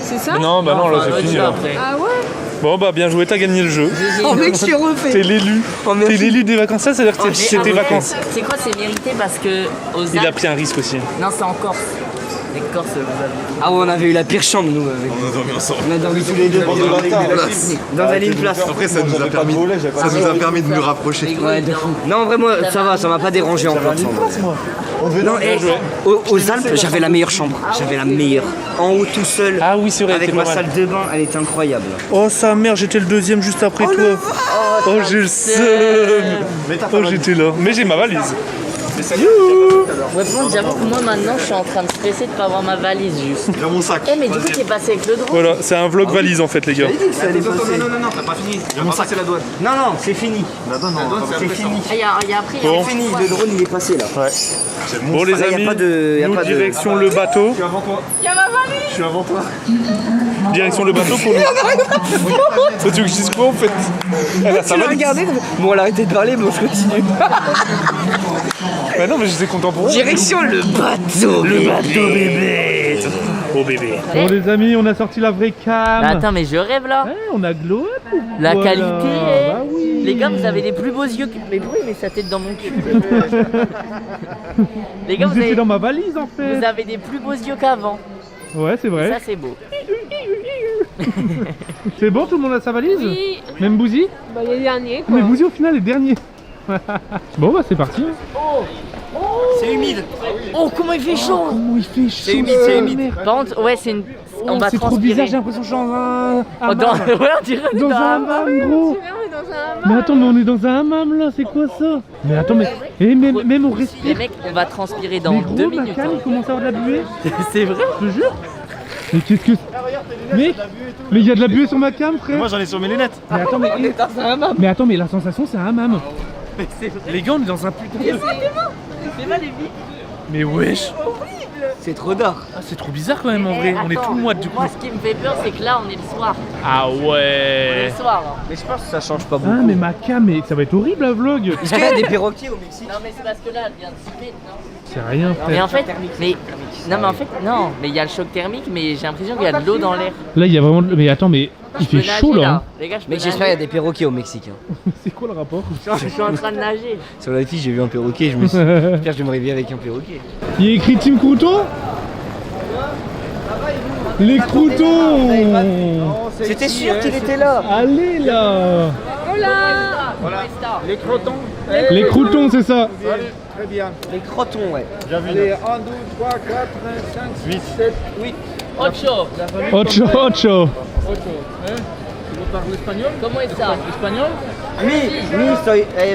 C'est ça? Non, bah non, là c'est fini là. Ah ouais? Bon bah bien joué, t'as gagné le jeu. Oh mec, je suis refait. T'es l'élu. Oh, merci. T'es l'élu des vacances, ça c'est-à-dire que c'est tes vacances. C'est quoi, c'est mérité parce que aux Il a Alpes. pris un risque aussi. Non, c'est en Corse. Les Corses, vous avez. Ah ouais, on avait eu la pire chambre, nous. Avec... On a dormi ensemble. On a dormi tous les deux dans la ligne place. Après ça nous a permis de nous rapprocher. Ouais, de fou. Non, vraiment, ça va, ça m'a pas dérangé en fait. Non, et aux Alpes, j'avais la meilleure chambre. J'avais la meilleure. En haut tout seul. Ah oui, c'est vrai, Avec t'es ma pas mal. salle de bain, elle était incroyable. Oh sa mère, j'étais le deuxième juste après toi. Oh j'ai le seum. Oh j'étais là. Mais j'ai ma valise. Ouais, bon, j'avoue que moi maintenant je suis en train de stresser de pas avoir ma valise juste. Dans mon sac. Eh, mais du coup, t'es passé avec le drone. Voilà, c'est un vlog valise en fait les gars. Non, t'as pas fini. Il y a mon sac, c'est la douane. Non, non, c'est fini. La douane, C'est fini. Ah, il y a après. Bon. C'est fini, le drone il est passé là. Bon les Là, y a amis, pas de- y a nous pas de- direction le bateau. Il y a ma valise! Je suis avant toi. Direction le bateau pour nous. Ça tu veux que je dise quoi en fait? Elle a sa Tu l'as valise. regardé? Bon, elle a arrêté de parler, bon, je continue. Bah non mais j'étais content pour vous. Direction le bateau. Le bateau bébé. Oh bébé. Bon les amis, on a sorti la vraie cam. Bah, attends, mais je rêve là. Ouais, on a glow up. La Voilà. qualité. Bah oui. Les gars, vous avez des plus beaux yeux que. Mais pourquoi il met sa tête dans mon cul? Les gars, Vous étiez dans ma valise en fait. vous avez des plus beaux yeux qu'avant. Ouais, c'est vrai. Ça, c'est beau. C'est bon, tout le monde a sa valise? Oui. Même Bouzy? Bah, il est dernier quoi. Mais Bouzy au final est dernier. Bon bah c'est parti. C'est humide. Oh, comment il fait chaud! Oh il fait chaud. C'est humide, c'est humide. Par contre, ouais, c'est une. On va c'est trop transpirer. bizarre, j'ai l'impression que je suis dans un Oh, dans... hammam. Ouais, on dirait on est Dans dans un un hammam gros. C'est vrai, on est dans un hammam. Mais attends, mais on est dans un hammam là, c'est quoi ça? Mais attends, mais même on Les respire. mecs, on va transpirer dans Mais 2 gros, ma minutes. cam, il commence à avoir de la buée. C'est vrai? Je te jure. Mais qu'est-ce que... Mec, mais il y a de la buée sur ma cam, frère. Moi, j'en ai sur mes lunettes. Mais attends, mais attends, mais la sensation c'est un hammam. Les gars, on est dans un putain de... C'est pas les vies. Mais wesh. C'est trop d'art. Ah, c'est trop bizarre quand même en vrai. On est tout moite du coup. Moi, ce qui me fait peur, c'est que là, on est le soir. Ah On est ouais. le soir. Hein. Mais je pense que ça change pas beaucoup. Ah mais ma cam, mais ça va être horrible la vlog. Est-ce qu'il y a des perroquets au Mexique? Non, mais c'est parce que là, elle vient de se mettre, non? C'est rien Mais frère. en fait, non, mais en fait, non. Mais il y a le choc thermique, mais j'ai l'impression qu'il y a de l'eau dans l'air. Là il y a vraiment... Mais attends, mais il Je peux fait chaud nager, là. Hein. Les gars, je peux Mec, j'espère qu'il y a nager. des perroquets au Mexique. Hein. C'est quoi le rapport? Je suis en train de nager. Sur la fiche, j'ai vu un perroquet, je me suis dit, j'espère que je vais me réveiller avec un perroquet. Il y a écrit Team Crouton. Les croutons. C'était sûr qu'il était là. Allez là. Voilà. Les crotons. Les croutons, c'est ça. Les crotons, ouais. Ocho. Ocho, ocho. Comment est ça?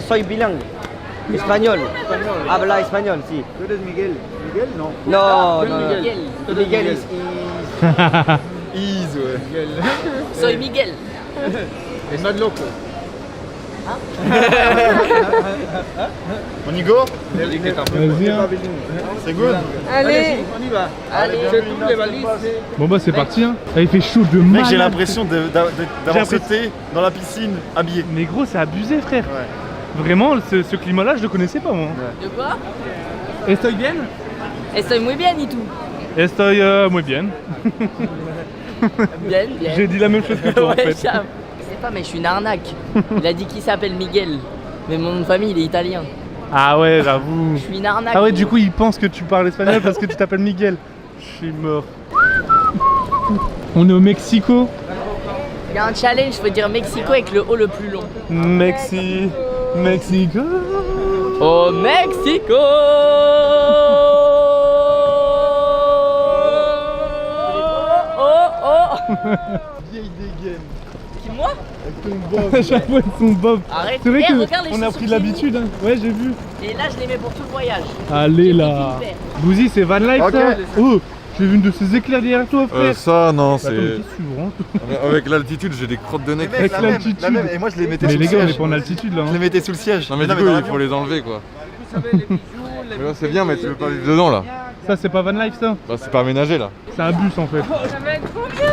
Soy bilingue. Espagnol. Habla espagnol, si. ¿Tú eres Miguel? ¿Miguel? No. No, no. Miguel. Miguel is... Soy Miguel. On y go? Vas-y. Hein. C'est good? Allez. Allez. Bon bah c'est parti. Hein. Ah, il fait chaud de Mec, malade. j'ai l'impression d'avoir l'impression- sauté dans la piscine habillé. Mais gros, c'est abusé, frère. Ouais. Vraiment, ce climat-là, je le connaissais pas moi. De quoi? Estoy bien? Estoy muy bien, y tout. Estoy muy bien. Bien, bien. J'ai dit la même chose que toi en Ouais, fait. je sais pas, mais je suis une arnaque. Il a dit qu'il s'appelle Miguel. Mais mon nom de famille, il est italien. Ah ouais, j'avoue. Je suis une arnaque. Ah ouais, du coup, il pense que tu parles espagnol parce que tu t'appelles Miguel. Je suis mort. On est au Mexico. Il y a un challenge, faut dire Mexico avec le O le plus long. Mexico. Au Mexico. Vieille dégaine. Qui, moi? Avec ton bob. À chaque fois, ils sont bob. Arrête. C'est vrai Eh, regarde les qu'on a chaussures pris que l'habitude. Hein. Ouais, j'ai vu. Et là, je les mets pour tout le voyage. Allez J'ai là. pris une paire. Bouzy, c'est Van Life Ok. ça? Oh, j'ai vu une de ces éclairs derrière toi, frère. Ça, non, Attends, mais c'est. qu'est-ce que tu branches? Avec l'altitude, j'ai des crottes de nez. Mais Avec mec, la même, l'altitude. la même. Et moi je les mettais Mais sous les le gars, on est siège. pas en altitude là. Je Hein. les mettais sous le siège. Non, mais du coup, il faut les enlever quoi. Mais là, c'est bien, mais tu veux pas vivre dedans là. Ça, c'est pas Van Life ça? Bah, c'est pas aménagé là. C'est un bus en fait. Ça va être trop bien.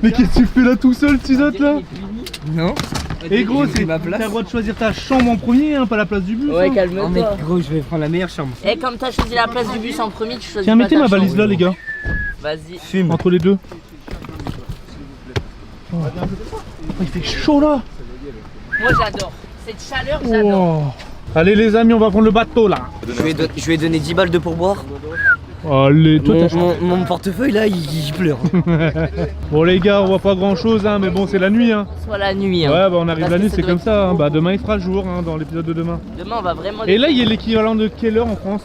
Mais qu'est-ce que tu fais là tout seul, Tizote là? Non. Et gros, J'ai pris ma t'as place. le droit de choisir ta chambre en premier, hein, pas la place du bus. Ouais, hein. calme-toi. Oh mec, gros, je vais prendre la meilleure chambre. Et comme t'as choisi la place du bus en premier, tu choisis Tiens, pas mettez ta ma valise chambre. là, les gars, Vas-y. Fume. entre les deux. Oh. Oh, il fait chaud là. Moi, j'adore. Cette chaleur, j'adore. Oh. Allez les amis, on va prendre le bateau là. Je lui ai donné 10 balles de pourboire. Allez, toi t'as Mon portefeuille là, il pleure. Bon les gars, on voit pas grand chose, hein, mais bon c'est la nuit. Hein. Soit la nuit. Hein. Ouais, bah on arrive Parce la que nuit, ça c'est doit comme être ça. Hein. beau. Bah demain il fera jour hein, dans l'épisode de demain. Demain, on va vraiment. Et là il y a l'équivalent de quelle heure en France?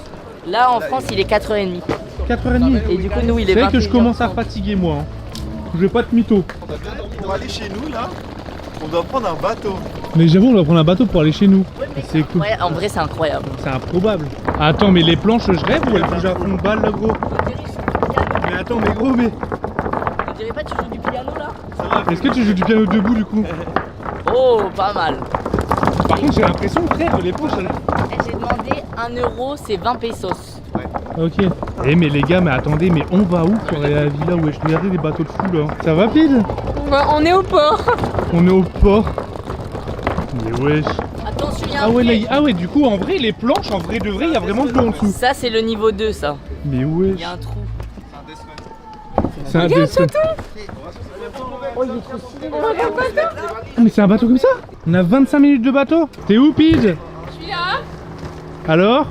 Là, en France, il est 4h30. 4h30. Et du coup, nous, il C'est est vrai que je 21h30. commence à fatiguer moi. Hein. Je vais pas te mytho. Pour aller chez nous là, on doit prendre un bateau. Mais j'avoue, on va prendre un bateau pour aller chez nous. Ouais, mais C'est cool. Ouais, en vrai, c'est incroyable. C'est improbable. Attends, mais les planches, je rêve ou elles bougent à fond de balle là, gros? On dirait que je joue du piano. Mais attends, mais gros, mais. On dirait pas que tu joues du piano là? Est-ce que tu joues du piano debout du coup? Oh, pas mal. Par contre, j'ai l'impression, frère, que les planches elles. Et j'ai demandé 1 euro, c'est 20 pesos. Ok. Eh, mais les gars, mais attendez, mais on va où pour aller à la villa? Ouais, je regardais des bateaux de fou là. Ça va pile? On est au port. On est au port. Mais wesh. Attention, il y a un Ah ouais, là, piège. ah ouais, du coup, en vrai, les planches, en vrai de vrai, il y a vraiment de l'eau en dessous. Ça, c'est le niveau 2, ça. Mais Il wesh. y a un trou. C'est un dessin. Oh, il est trop stylé. On va faire quoi ça? Ah, mais c'est un bateau comme ça? On a 25 minutes de bateau? T'es où, Pide? Je suis là. Alors?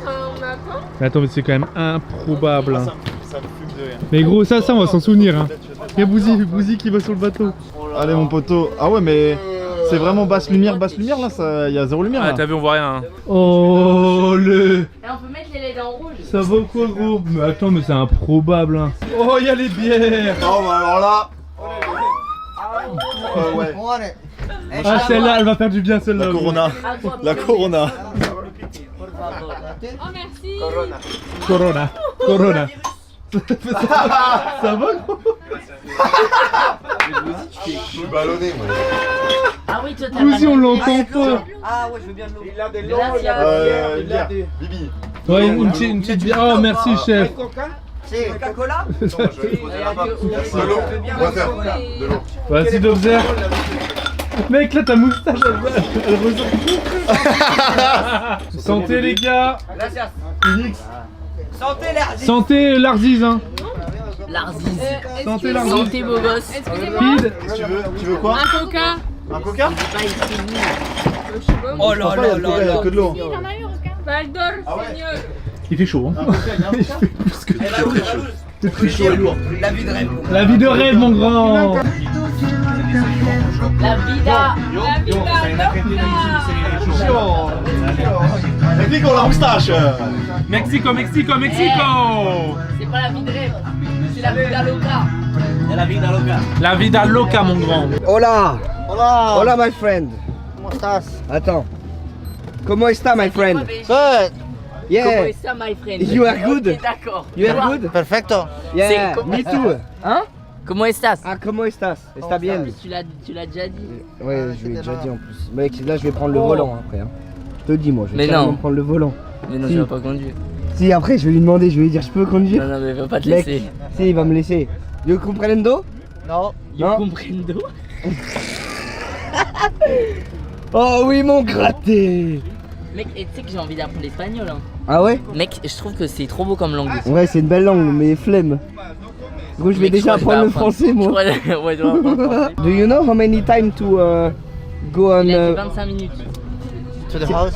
On attend. Mais attends, mais c'est quand même improbable. Hein. Ça me fume de rien. Mais gros, ça, on va s'en souvenir. Hein. Il y a Bouzy qui va sur le bateau. Allez mon poteau. Ah ouais mais c'est vraiment basse lumière là, ça y a zéro lumière là. vu, on voit rien. Oh, le. Et on peut mettre les LED en rouge. Ça va quoi, gros? Mais attends, mais c'est improbable. Hein. Oh, il y a les bières. Oh bah alors là. Ouais. Ah, celle-là, elle va faire du bien, celle-là. La gros. Corona. La Corona. Oh merci. Corona. Corona. Ça va, gros? Je suis ballonné moi. Ah oui, toi, t'as Bouzy, pas on de- l'entend pas. Ah ouais, je veux bien de l'eau. Gracias. Bière. Bibi. Ouais, une petite bière. Oh, merci, chef. C'est Coca-Cola. De l'eau. On va faire. De l'eau. Vas-y, Dobzer. Mec, là, ta moustache, elle ressort. Santé, les gars. Phoenix. Santé, Larziz, hein. L'arziz. Santé, Larziz. Santé, beau gosse. Excusez-moi. Pide. Tu veux quoi? Un coca. Un coca? Pas écrit nous. Je sais pas. Oh là là Il y a que de l'eau. Val d'Or, Seigneur. Il fait chaud, hein. Il fait plus que chaud. C'est très chaud et lourd. La vie de rêve. La vie de rêve, mon grand. La vida. La vida loca. Mexico la moustache. Mexico, Mexico, C'est pas la vie de rêve. C'est la vida loca. La vida loca, mon grand. Hola. Hola. Hola my friend. ¿Cómo estás? Attends. Comment está my friend? Good. Comment Yeah. est ça, my friend? You are good? Ok, d'accord. You are good? Perfecto. Yeah. C'est comment- Me too. Hein? Comment estás? Ah comment estás? Está bien? Tu l'as déjà dit. Ouais, je l'ai déjà dit en plus. Mec, là je vais prendre le volant après. Hein. Je te le dis moi, je vais Mais carrément non. prendre le volant. Mais non, Si. tu vas pas conduire. Si après je vais lui demander, je vais lui dire je peux conduire. Non, non, mais il va pas te Mec, laisser. si il va me laisser. Yo comprendo? No. Yo Non. comprendo. Oh oui, mon gratté. Mec, et tu sais que j'ai envie d'apprendre l'espagnol. Hein. Ah ouais? Mec, je trouve que c'est trop beau comme langue. Ouais, c'est une belle langue, mais flemme. Gros, je vais déjà apprendre le français, moi. Ouais, je vais apprendre le français. Do you know how many time to go on... Il a dit 25 minutes. To the house,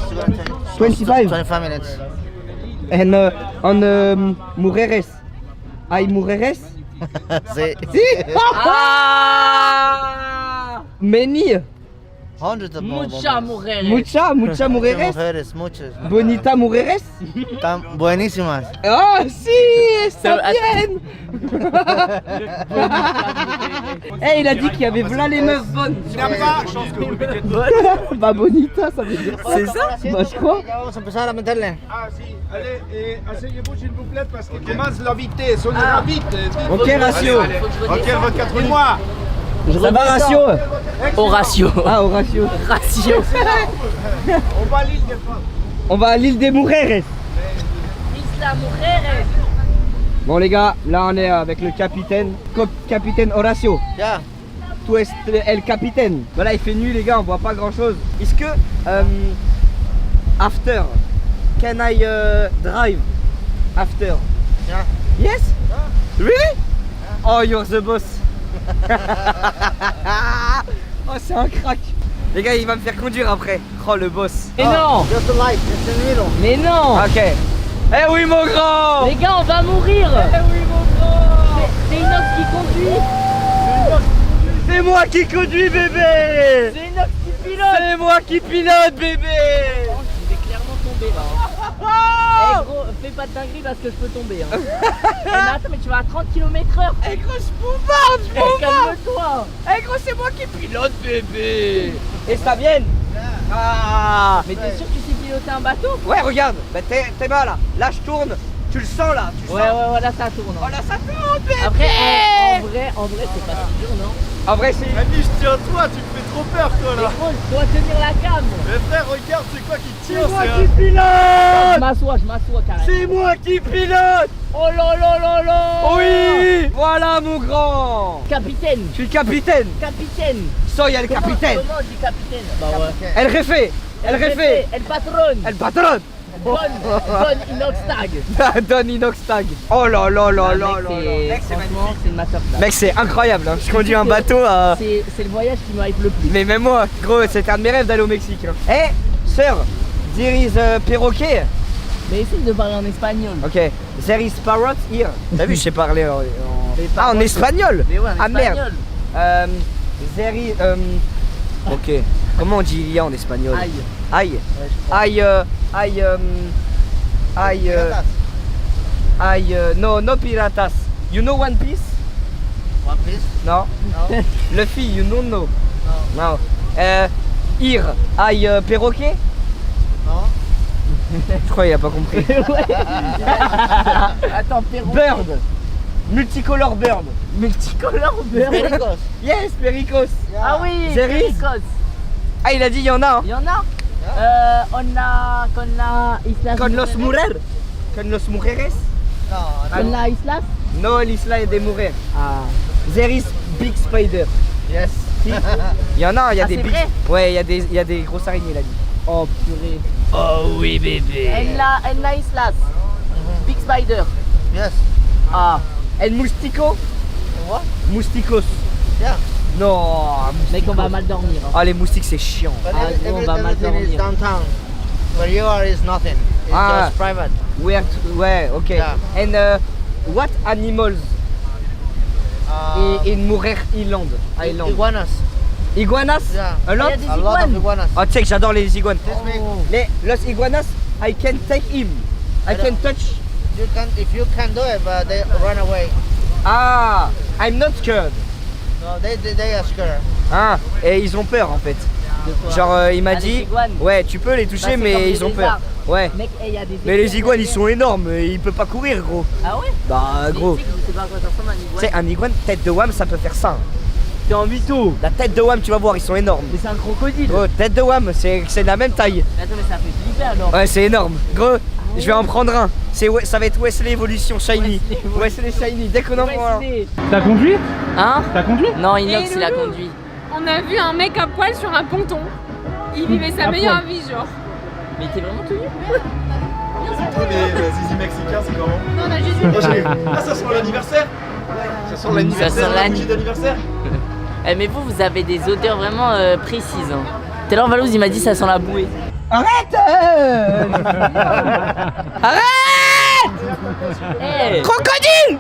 25? 25 minutes. And on Mujeres. Hay Mujeres? See? Si? Ah! Many? Hundreds of Mucha mujeres. Mucha Mujeres? mujeres, muchas. Bonita Mujeres? Están buenísimas. Ah, si! Ça vient! Eh, il a dit qu'il y avait plein les meufs bonnes. Bah, bonita, ça veut dire ça. C'est ça? Bah, je crois. Vamos a empezar a meterle. Ah si, allez, asseyez-vous s'il vous plaît parce qu'il commence l'invité, sonnez-la vite. Ok, ratio. Ok, votre 4 mois. Ça va, ratio? Horatio. Ah, Horatio. Ratio. On va à l'île des femmes. On va à l'île des Mujeres. Isla Mujeres. Bon, les gars, là, on est avec le capitaine. Capitaine Horatio. Ya. Tu es el capitaine. Voilà, il fait nuit, les gars, on voit pas grand chose. Est-ce que, after, can I drive after? Yeah. Yes? Really? Oh, you're the boss. Oh, c'est un crack. Les gars, il va me faire conduire après. Oh, le boss. Mais non. Just the light, just in the middle. Mais non. Ok. Eh oui, mon grand. Les gars, on va mourir. Eh oui, mon grand. C'est Inox qui conduit. C'est moi qui conduis, bébé. C'est Inox qui pilote. C'est moi qui pilote, bébé. Je vais clairement tomber là. Eh gros, fais pas de dinguerie parce que je peux tomber. Hein. Eh, mais attends, mais tu vas à 30 km/h. Eh gros, je pouvarde, je pouvarde. Calme-toi. Eh gros, c'est moi qui pilote, bébé. Et ça vient. Ah. Mais t'es sûr que tu sais piloter un bateau? Ouais, regarde, bah, t'es bas là. Là, je tourne. Tu le sens là. Tu Ouais, sens. ouais, là ça tourne. Oh là, ça tourne, bébé. Après, en vrai, c'est pas si dur, non? En vrai, c'est. Annie, je tiens à toi, tu me fais trop peur, toi Mais là. gros, je dois tenir la cam. Mais frère, regarde, c'est quoi qui tire? C'est moi c'est qui un- pilote. Je m'assois carrément. C'est moi qui pilote. Oh là là là là. Oui. Voilà, mon grand. Capitaine. Je suis le capitaine. Capitaine. Soy el capitaine. Comment on dit capitaine? Bah ouais. Elle refait. Elle refait. El patron. Elle patronne. Don Inox Tag. Don Inox Tag. Oh là là là là là. Mec, franchement, c'est une masterclass. Mec, c'est incroyable. Hein. Je conduis un bateau à. C'est le voyage qui me hype le plus. Mais même moi, gros, c'était un de mes rêves d'aller au Mexique. Hein. Eh, sœur, there is a perroquet. Mais essaye de parler en espagnol. Ok, there is parrot here. T'as vu, je sais parler en. Ah, en espagnol. Mais ouais, en Ah merde. espagnol. There is. Ok. Comment on dit il y a en espagnol? Aïe. Aïe. Ouais, je crois. Aïe. No, no piratas. You know One Piece? One piece? No. No. Luffy, you don't know? No. Here, aïe, perroquet? No. Je crois qu'il a pas compris. Attends, perron. Bird. Multicolor bird. Multicolore bird. Pericos. Yes, pericos. Ah oui, There is. Pericos. Ah, il a dit il y en a. Hein. Il y en a. On a con la Islas Con los Mujeres. murer. Con los mujeres. No, Con la Islas. No, l'isla de murer. Ah. There is big spider. yes. Si. Il y en a, il y a Ah, des c'est big. vrai? Ouais, il y a des grosses araignées, il a dit. Oh purée. Oh oui, bébé. En la Islas. Big Spider. Yes. Ah. El mustico. What? Mousticos. Yeah. Non. Mec, on va mal dormir. Hein. Ah, les moustiques, c'est chiant. But Ah, gros, on va mal everything is dormir. downtown. Where you are is nothing. It's Ah. just private. Ouais, ok. Yeah. And what animals in Murer Island? Iguanas. Iguanas? Yeah. A lot? Il y a des A lot of iguanes. iguanas. Oh, check, j'adore les iguanes. This big. Los iguanas, I can take him. I can touch. You can, if you can do it, but they run away. Ah, I'm not scared. No, they are scared. Ah, et ils ont peur en fait. De quoi? Genre, il m'a Ah, les dit, iguanes. ouais, tu peux les Bah, toucher, c'est comme mais les ils ont peur. lézards. Ouais. Mec, il y a des. Mais les iguanes, ils sont énormes, il peut pas courir, gros. Ah ouais? Bah, gros. Mais tu sais que je sais pas à quoi ça ressemble un Tu iguane. sais, un iguane, tête de wham, ça peut faire ça. T'es en mytho. La tête de wham, tu vas voir, ils sont énormes. Mais c'est un crocodile. Gros, tête de wham, c'est de la même taille. Mais attends, mais ça fait flipper alors. Ouais, c'est énorme. Gros, je vais en prendre un. Ça va être Wesley Evolution Shiny. Wesley Shiny, dès qu'on en prend un. Wesley. T'as conduit? Hein? T'as conduit? Non, Inox, Et il a Loulou. conduit. On a vu un mec à poil sur un ponton. Il vivait sa meilleure vie, genre. Mais t'es vraiment tenu? Les zizi mexicains, c'est comment? Non, on a juste Ah, ça sent l'anniversaire. Ça sent Ça l'anniversaire, sent la l'anni- bougie d'anniversaire. Eh, mais vous avez des odeurs vraiment précises. Hein. Tout à l'heure, Valouz, il m'a dit ça sent la bouée. Arrête Hey Crocodile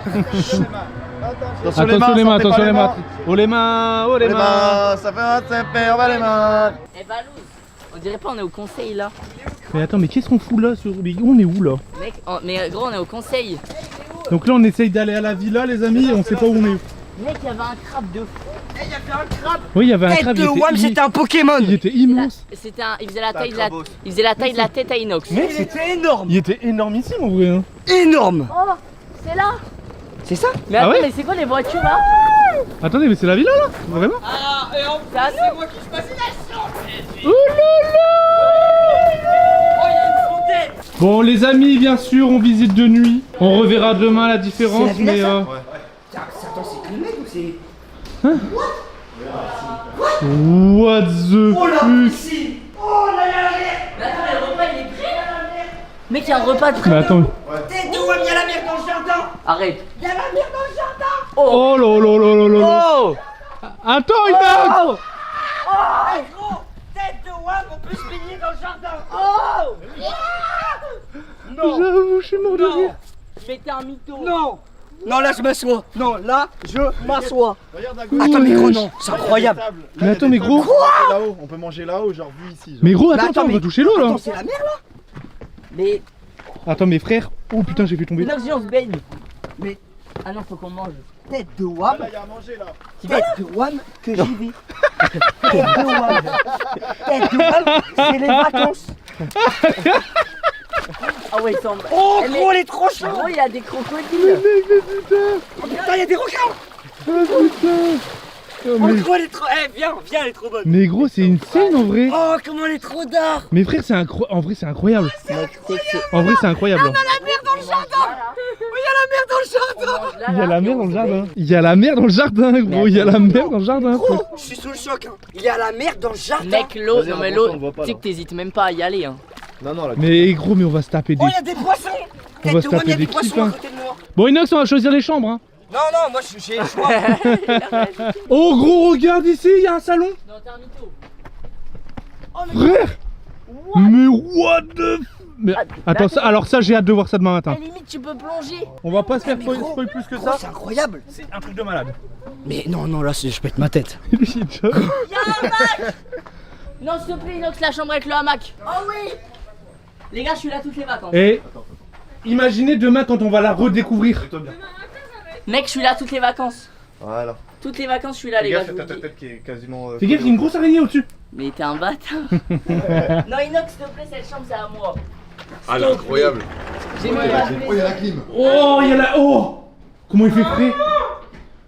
Attention les mains, attention les mains. Oh les mains, oh les mains. Ça fait un tempé, on va les mains. Eh, Valouz, on dirait pas on est au conseil là. Mais attends, mais qu'est-ce qu'on fout là sur... On est où là? Mec, mais gros, on est au conseil. Donc là on essaye d'aller à la villa les amis et on sait pas où on est. Mec, il y avait un crabe de fou. Eh, il y avait un crabe. Oui, il y avait un crabe. c'était un Pokémon. Il était immense. C'était un, il faisait la taille de la tête à Inox. Mec, c'était énorme. Il était énormissime en vrai. Hein. Énorme. Oh, c'est là. C'est ça? Mais Ah attends, ouais mais c'est quoi les voitures là? Attendez, mais c'est la villa là? Vraiment? Ah, et en fait, c'est moi qui choisis la chambre. Oh là là! Oh, il y a une fontaine. Bon les amis, bien sûr, on visite de nuit. On reverra demain la différence, C'est la villa, mais... ça Attends, c'est Clément ou c'est... What the fuck? piscine. Oh là là. Mais attends, le repas il est prêt. Mec, il y a un repas de prêt. Mais attends. Tête de Wam, il y a la merde dans le jardin. Arrête. Il y a la merde dans le jardin. Oh là là là là là. Oh. Attends, il m'a... Oh, gros, tête de Wam, on peut se baigner dans le jardin. Oh. Non. J'avoue, je suis mort de rire. Mais t'es un mytho. Non. Non, là je m'assois. Non, là je m'assois. Regarde à gauche. Attends, mais gros, non, c'est incroyable. Mais attends, mais gros. Là-haut, on peut manger là-haut, genre vu ici. genre. Mais gros, attends, attends, on va mais- toucher l'eau là. Attends, c'est la mer là. Mais Attends, mes frères. Oh putain, j'ai fait tomber. Inox, viens, on se baigne. Mais- Ah non, faut qu'on mange. Tête de Wam. Là, il y a à manger là. Tête de Wam que j'y vais. Tête de Wam. Tête de Wam, c'est les vacances. Ah ouais, il semble. Oh, Eh, mais- gros, elle est trop chaude. Gros, il y a des crocodiles. Oh putain, il y a des requins. Oh, Oh, mais... gros, elle est trop. Eh, viens, elle est trop bonne. mais gros, c'est une scène en vrai. Oh, comment elle est trop d'art. Mes frères, c'est en vrai, c'est incroyable. Mec, tu sais que c'est- En vrai, c'est incroyable. La mer dans le jardin. Il y a la mer dans le jardin. On mange là, Il y a là, la et mer on dans le se jardin. baigne. Il y a la mer dans le jardin, gros. Il y a la mer dans le jardin. Gros, je suis sous le choc. Hein. Il y a la mer dans le jardin. Mec, l'eau, Vas-y, non mais attention, l'eau, on voit pas, tu sais là. que t'hésites même pas à y aller. Hein. Non, non, là. Mais gros, mais on va se taper des... Oh, il y a des poissons. On va Tête se de Wam, il y taper a des des poissons kiffins. à côté de moi. Bon, Inox, on va choisir les chambres. Hein. Non, non, moi j'ai le choix. Oh gros, regarde ici, il y a un salon. Non, t'es un mytho. Frère. Mais what the... Mais attends, ça, alors ça, j'ai hâte de voir ça demain matin. À la limite, tu peux plonger. On va pas se faire mais spoil gros, plus que Gros, ça. c'est incroyable. C'est un truc de malade. Mais non, non, là je pète ma tête. Lui, il est déjà- Non, s'il te plaît, Inox, la chambre avec le hamac. Oh oui. Les gars, je suis là toutes les vacances. Et imaginez demain quand on va la redécouvrir. Mec, je suis là toutes les vacances. Voilà. Toutes les vacances, je suis là, les gars. je vous le dis. tête qui est quasiment. Fais gaffe, il y a une grosse araignée au-dessus. Mais t'es un bâtard. Non, Inox, s'il te plaît, cette chambre, c'est à moi. Ah, elle est incroyable. J'ai même pas Oh, il y a la clim. Oh, il y a la... Oh. Comment il fait frais.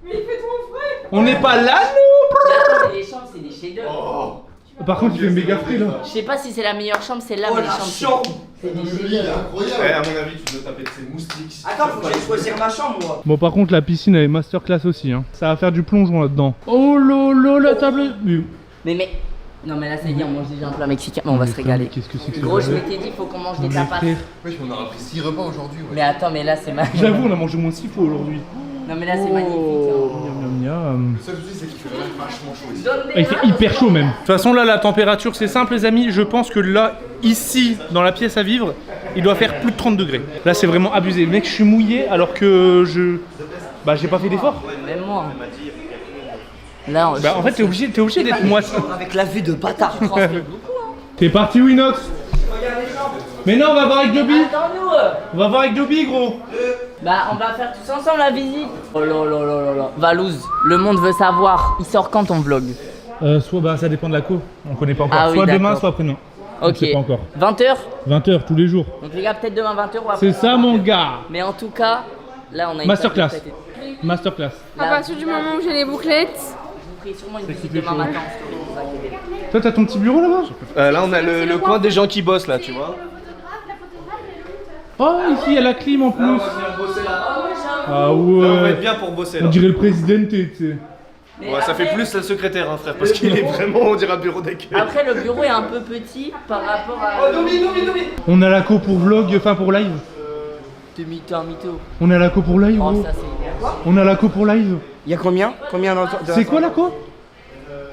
Mais il fait trop frais. On n'est pas là, nous. Mais attends, mais les chambres, c'est des chefs-d'œuvre. Par contre, il fait méga frais là. Je sais pas si c'est la meilleure chambre, celle-là, Oh mais les la chambres. chambre. C'est des Le lit, il chefs-d'œuvre. est incroyable. Ouais, à mon avis, tu dois taper de ces moustiques. Attends, faut que j'aille choisir ma chambre moi. Bon, par contre, la piscine elle est masterclass aussi. Hein. Ça va faire du plongeon là-dedans. Oh lolo, la table. Mais. Non, mais là, ça y est, on mange déjà un plat mexicain. Mais on va se Putain, régaler. mais Qu'est-ce que c'est que ce Gros, je bordel. m'étais dit, faut qu'on mange Non, des mais tapas. frère, Wesh, on aura pris 6 repas aujourd'hui. Mais attends, mais là, c'est magnifique. j'avoue, on a mangé moins 6 fois aujourd'hui. Non, mais là, c'est magnifique. Miam, miam, miam. Le seul souci, c'est qu'il fait vraiment vachement chaud ici. Donne des Ah, il fait mains, hyper parce que- chaud même. De toute façon, là, la température, c'est simple, les amis. Je pense que là, ici, dans la pièce à vivre, il doit faire plus de 30 degrés. Là, c'est vraiment abusé. Mec, je suis mouillé alors que je. Bah, j'ai pas fait d'effort. Même moi. Là, Bah, en fait, t'es obligé d'être moitié. Avec la vue de bâtard. T'es parti où, Inox? Mais non, on va voir avec Dobby. Attends-nous. On va voir avec Dobby, gros. Bah, on va faire tous ensemble la visite. Oh là là là là là. Valouz, le monde veut savoir. Il sort quand ton vlog? Soit, bah, ça dépend de la co. On connaît pas encore. Ah oui, soit demain, d'accord. soit après-demain. On Ok. sait pas encore. 20h. 20h tous les jours. Donc, les gars, peut-être demain 20h ou après. C'est ça, mon gars. Mais en tout cas, là, on a une Masterclass. table de tête. Masterclass. À partir du moment où j'ai les bouclettes. Je vous ferai sûrement une C'est visite qui fait demain chaud. matin. en story, vous inquiétez pas. Toi, t'as ton petit bureau là-bas? Là, on a le coin des gens qui bossent là, tu vois. Oh, ici, il y a la clim en plus. venir bosser là. Ah On va ouais. être bien pour bosser On là. dirait le président, tu sais. Ouais, ça fait plus la secrétaire, hein, frère, parce qu'il est vraiment, on dirait un bureau d'accueil. Après, le bureau est un peu petit par rapport à. On a la co pour vlog, enfin pour live. Mytho, mytho. On a la co pour live. Oh, gros. ça c'est. On a la co pour live. Il y a combien dans C'est quoi la co?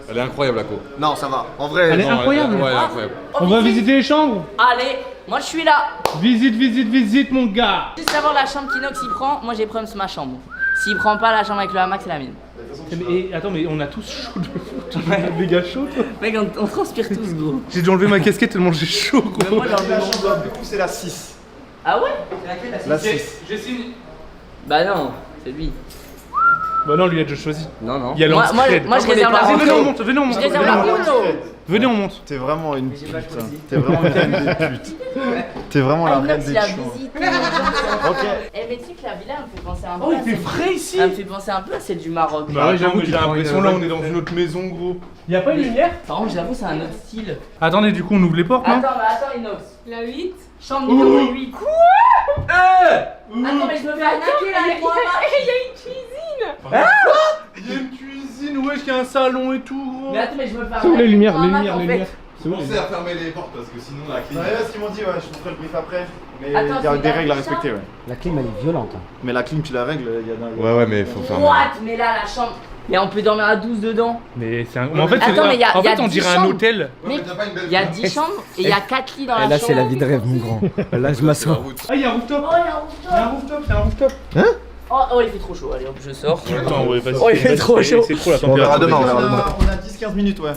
Elle est incroyable la co. Non, ça va. En vrai, Elle est non, incroyable. Ouais, elle est incroyable. On va visiter les chambres. Allez, moi je suis là. Visite mon gars. Juste savoir la chambre qu'Inox il prend, moi j'ai promis ma chambre. S'il prend pas la chambre avec le hamac, c'est la mienne. Attends, mais on a tous chaud de fou. On a méga chaud toi. Mec, on transpire tous gros. J'ai dû enlever ma casquette tellement j'ai chaud Mais gros. moi j'ai enlevé la mon chambre bras. la plus cool, c'est la 6. Ah ouais? La 6. J'ai signé. Bah non, c'est lui. Bah non, lui il a déjà choisi. Non. Il y a Moi je réserve la Venez on photo. monte, venez on monte. Je réserve la photo. Venez on monte. T'es vraiment une pute. T'es vraiment une reine des putes. T'es vraiment la reine Inox des il a chouans. visité. Ok. Eh mais tu sais que la villa elle me fait penser un peu. Oh, à il fait celle- frais ici. Elle me fait penser un peu à celle du Maroc. Bah ouais, j'avoue, j'ai l'impression là on est dans une autre maison gros. Y'a pas une lumière? Par contre, j'avoue, c'est un autre style. Attendez, du coup on ouvre les portes, non? Attends, Inox. La 8. Chambre numéro 8. Quoi? Attends, mais je me fais arnaquer là avec moi. Il y a une cuisine. Il y a une cuisine, wesh, il y a un salon et tout gros. Mais attends, mais je me fais C'est où les lumières, avec moi, en fait. C'est où les Pensez à fermer les portes parce que sinon la clim. C'est ce qu'ils m'ont dit, ouais, je vous ferai le brief après. Mais Attends, il y a c'est des la règles à puissance. respecter, ouais. La clim elle est violente. Mais la clim, tu la règles, il y a d'un. Ouais, mais faut fermer. What? Mais là, la chambre. Mais on peut dormir à 12 dedans. Mais c'est un. Mais en fait, Attends, mais y a- en y a fait on 10 dirait un chambres. hôtel. Mec, il y a 10 chambres et il y a 4 lits dans la Et là chambre. c'est la vie de rêve mon grand. Là je m'assois. Ah, il y a un rooftop. Oh, il y a un rooftop. Il y a un rooftop, c'est un rooftop. Oh, il fait trop chaud. Allez, hop, je sors. Attends, ouais, vas-y. Oh, il fait trop chaud. C'est trop la On verra température. demain, on verra demain. On a 10-15 minutes, ouais.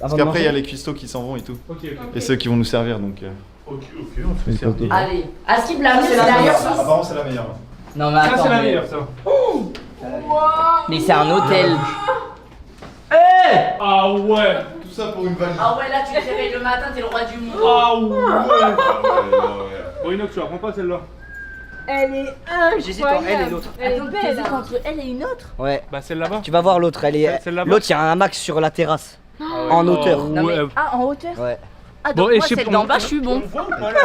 Parce Avant de qu'après, il y a manger. les cuistots qui s'en vont et tout. Ok, Et ceux qui vont nous servir, donc. ok, on fait ça. Allez. À ce qui la mieux, c'est derrière. Apparemment, c'est la meilleure. Non, mais Ça, attends. c'est la mais- meilleure, ça. Mais c'est un hôtel. Ah ouais. Tout ça pour une valise. Ah ouais, là, tu te réveilles le matin, t'es le roi du monde. Ah ouais. Bon, Inox, tu la prends pas celle-là? Elle est J'hésite entre elle et l'autre. Elle est Attends, belle. t'hésites hein. entre elle et une autre. Ouais. Bah, celle là-bas. Tu vas voir l'autre, elle est. Celle là-bas. L'autre il y a un hamac sur la terrasse. En hauteur. Oh, Non, mais... ouais. Ah, en hauteur. Ouais. Ah, donc Bon, et moi, je sais celle pas- d'en bas, je suis bon.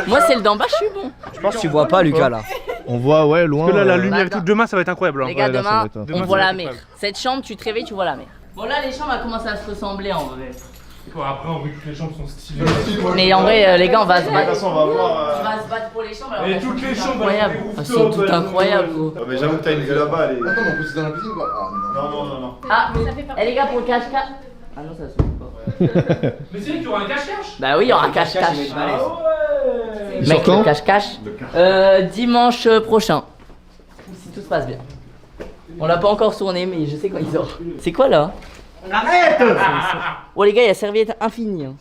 Moi, celle d'en bas, je suis bon. Je pense que tu vois pas Lucas là. On voit, ouais, loin. Parce que là, la lumière et Attends. tout, demain ça va être incroyable. hein. Les gars, Ouais, là, ça va demain, être- on demain, voit ça va la être mer. incroyable. Cette chambre, tu te réveilles, tu vois la mer. Bon, là, les chambres, elles commencent à se ressembler en vrai. Bon, après, en vrai, toutes les chambres sont stylées. Mais en vrai, les gars, on va se De toute battre. façon, on va voir. On va se battre pour les chambres. alors Et qu'elles toutes sont les toutes chambres, incroyables. elles ont des Ah, c'est rooftops, tout elles ont- incroyable, gros. Mais j'avoue que t'as une vue là-bas, elle est. Attends, mais on peut se dans la piscine quoi? Ah, non. Non. Ah, eh les gars, pour le cache-cache. Ah non, ça se trouve pas. Mais c'est vrai qu'il y aura un cache-cache. Bah oui, il y aura un cache-cache. Ouais. Mec, le cache-cache. Dimanche prochain. Si tout se passe bien. On l'a pas encore tourné, mais je sais quand il sort. C'est quoi là? Arrête. Oh les gars, il y a serviette infinie. Hein.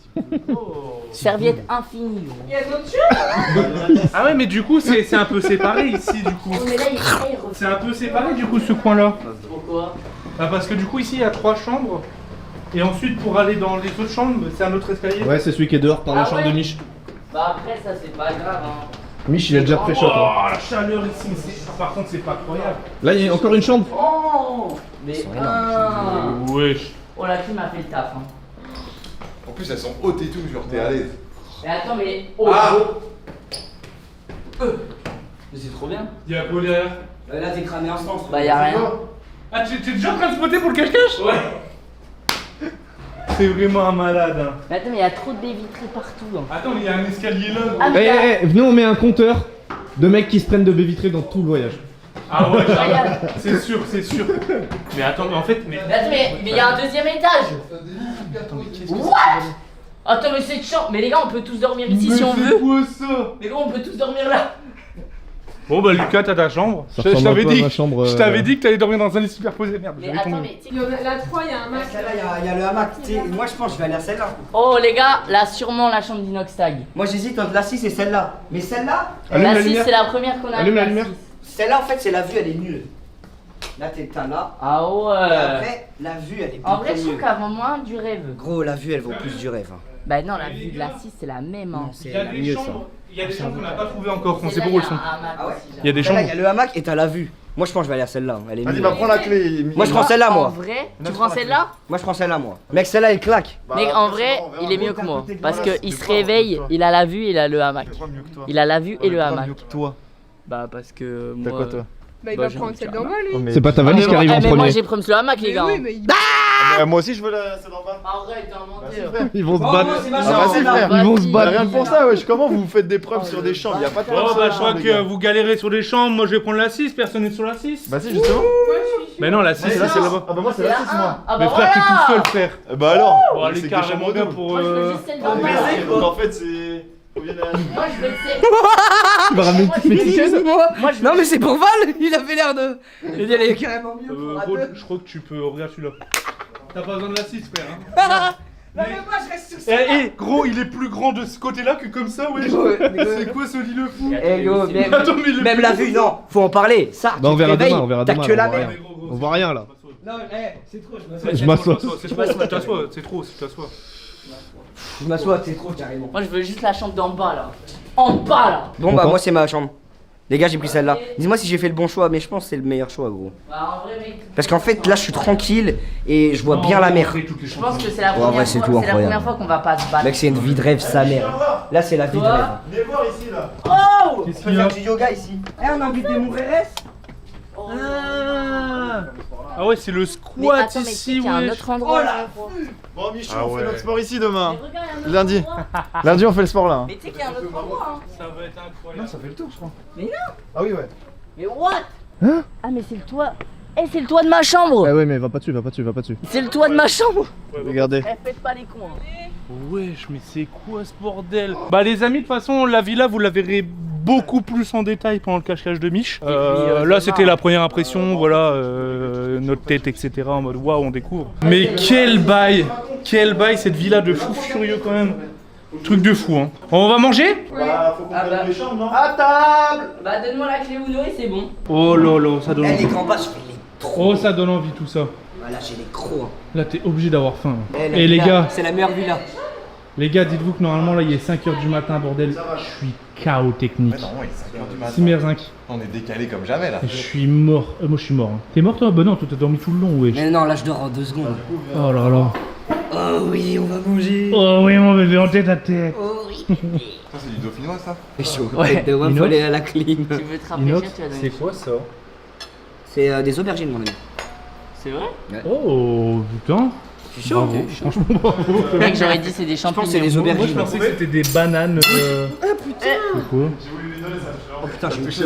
Serviette infinie. Gros. Il y a d'autres choses. Ah ouais, mais du coup, c'est un peu séparé ici, du coup. Oh, mais là, il est très C'est un peu séparé, du coup, ce coin-là. Pourquoi? Bah, parce que du coup, ici, il y a 3 chambres. Et ensuite, pour aller dans les autres chambres, c'est un autre escalier. Ouais, c'est celui qui est dehors par la Ah chambre ouais. de Mich. Bah après, ça c'est pas grave. Hein. Mich, il a déjà pré-shot. Oh, Hein. la chaleur ici, par contre, c'est pas incroyable. Là, il y a encore une chambre. Oh mais Wesh. Oh, la clim a fait le taf. Hein. En plus, elles sont hautes et tout, genre t'es à l'aise. Mais attends, mais. Oh, Ah. Mais c'est trop bien. Y'a quoi derrière? Là t'es cramé instant. Bah, y'a rien. Ah, t'es déjà en train de spotter pour le cache-cache? Ouais. C'est vraiment un malade. Hein. Mais attends, mais y'a trop de baies vitrées partout. Hein. Attends, mais il y a un escalier là. Ah, Eh, mais y'a- venez, on met un compteur de mecs qui se prennent de baies vitrées dans tout le voyage. Ah ouais, Regarde. c'est sûr, c'est sûr. Mais attends, mais en fait, mais. Mais attends, mais y'a un deuxième étage. What? Attends, mais c'est chambre. Mais les gars, on peut tous dormir ici si on veut. C'est quoi ça? Les gars, on peut tous dormir là. Bon bah Lucas, t'as ta chambre. Ça Je ressemble un t'avais peu à dit, ma chambre, je t'avais dit que t'allais dormir dans un lit superposé. Merde, Mais j'avais attends, tombé. mais. Il y en a- La 3, il y a un max. Celle-là, il y a le hamac. Tu sais, moi je pense que je vais aller à celle-là. Oh les gars, là sûrement la chambre d'Inox Tag. Moi j'hésite entre la 6 et celle-là. Mais celle-là, Allume La la 6 lumière. c'est la première qu'on a. Allume la vue, lumière. 6. celle-là en fait c'est la vue, elle est nulle. Là t'es là. Ah Et ouais. après, la vue elle est En beaucoup vrai, je trouve mieux. qu'avant moins du rêve. Gros, la vue elle vaut plus du rêve. Hein. Bah non, la vue de la 6 c'est la même. Hein. Non, c'est Il y a la des mieux ça. chambres, il y a des chambres qu'on n'a pas trouvées encore, on Et sait là, pas où y elles a sont. un hamac Ah ouais. aussi, Il y a des Celle-là, chambres. il y a le hamac et t'as la vue. Moi je pense que je vais aller à celle-là. Elle est Vas-y, mieux. va prendre la clé. Moi je prends celle-là En moi. vrai, tu prends celle-là? Moi je prends celle-là moi. Mec, celle-là elle claque. Mec, en vrai, il est mieux que moi. Parce qu'il se réveille, il a la vue, il a le hamac. mieux que toi. Il a la vue et le hamac. mieux que toi. Bah parce que T'as moi. quoi toi Bah, il Bah, va j'ai prendre envie de celle faire d'en bas, lui. C'est pas ta Ah, valise mais qui arrive en moi premier. j'ai promis le hamac les Mais gars. oui, hein. mais il. Moi aussi je veux la celle d'en bas. Arrête, t'as inventé. Ils vont se battre. Ah vas-y frère. Ils vont se battre. Rien que pour ça, wesh. Comment vous faites des preuves sur des chambres? Y'a pas de preuves Oh sur bah les je crois chambres, les gars. que vous galérez sur les chambres, moi je vais prendre la 6, personne n'est sur la 6. Bah si justement. Mais non, la 6 c'est là-bas. Ah bah moi c'est la 6 moi. Ah Mais bah frère, t'es voilà. tout seul frère. Bah alors. Oh, elle est C'est carrément que bien chambre pour... Moi je veux juste celle d'en bas. Donc en fait c'est... Faut bien la- Moi je veux celle. Tu vas ramener une petite mexicaine. Moi je Non mais c'est pour Val, il avait l'air de... Il est carrément mieux pour Rod, je crois que tu peux... Regarde celui-là. T'as pas besoin de la 6 frère hein. Non mais moi je reste sur ça. Eh gros, il est plus grand de ce côté-là que comme ça, ouais. C'est quoi ce lit le fou? Eh go, même, Attends, mais il est même plus la grand. vue, non, faut en parler. Ça, Bah on verra réveilles, demain, on verra t'as demain. que la on voit mer. rien. On voit rien là. Non, c'est trop, Je m'assois. C'est trop, tu t'assois, c'est trop, tu t'assois. Je m'assois, c'est trop carrément. Moi je veux juste la chambre d'en bas là. En bas là. Bon bah moi c'est ma chambre. Les gars j'ai pris celle-là. Dis-moi si j'ai fait le bon choix, mais je pense que c'est le meilleur choix gros. Bah en vrai mec. Parce qu'en fait là je suis tranquille et je vois bien la mer. Je pense que c'est la Ouais, en vrai, première c'est fois, tout c'est la incroyable. première fois qu'on va pas se battre. Mec c'est une vie de rêve sa mère. Là c'est la vie de Toi rêve. Venez voir ici là. Oh Qu'est-ce Je qu'il peux y a faire du yoga ici. Eh on a envie de démourir. Ah ouais, c'est le Mais squat attends, mais ici, il y a un ouais. autre endroit. Bon Michou, Ah on ouais. fait notre sport ici demain. Mais regarde, il y a un autre Lundi. endroit. Lundi on fait le sport là. Mais tu sais qu'il y a un autre endroit hein. Ça va être incroyable. Non ça fait le tour je crois. Mais non. Ah oui ouais. Mais what? Ah mais c'est le toit. Eh c'est le toit de ma chambre. Ah ouais mais va pas dessus, va pas dessus, va pas dessus. C'est le toit de ma chambre. Regardez. Eh faites pas les cons. Hein. Wesh, mais c'est quoi ce bordel? Bah les amis, de toute façon, la villa, vous la verrez beaucoup plus en détail pendant le cache-cache de Mich. Là, c'était la première impression, voilà, notre tête, etc. En mode waouh, on découvre. Mais quel bail cette villa de fou furieux quand même. Truc de fou, hein. On va manger? Bah faut qu'on Ah, prenne bah. les chambres non? À table. Bah donne-moi la clé Uno et c'est bon. Oh là là, ça donne Eh les envie. grands bas je fais les trop. Oh, ça donne envie tout ça. Voilà j'ai les crocs. Hein. Là, t'es obligé d'avoir faim. Eh, la Et les villa, gars, c'est la meilleure villa. les gars, dites-vous que normalement, là, il est 5h du matin, bordel. Je suis KO technique. Mais non, il est 5h du matin. Simerzinc. On est décalé comme jamais là. Je suis mort. Moi, je suis mort. Hein. T'es mort, toi? Bah non, toi, t'as dormi tout le long, wesh. Mais non là je dors en 2 secondes. Oh là là. Oh oui on va manger. Oh oui, mon bébé, en tête à tête. Oh oui. Ça c'est du dauphinois ça. C'est chaud. Ouais. De ouf, faut aller à la clim. Tu veux te rafraîchir, tu vas donner. quoi ça? C'est des aubergines mon ami. C'est vrai? Oh putain. Je suis chaud. Bravo, franchement bravo. Mec j'aurais dit c'est des Je pense champignons. que c'est les Moi je aubergines. pensais que c'était des bananes. Ah putain. C'est quoi? Oh putain j'ai touché.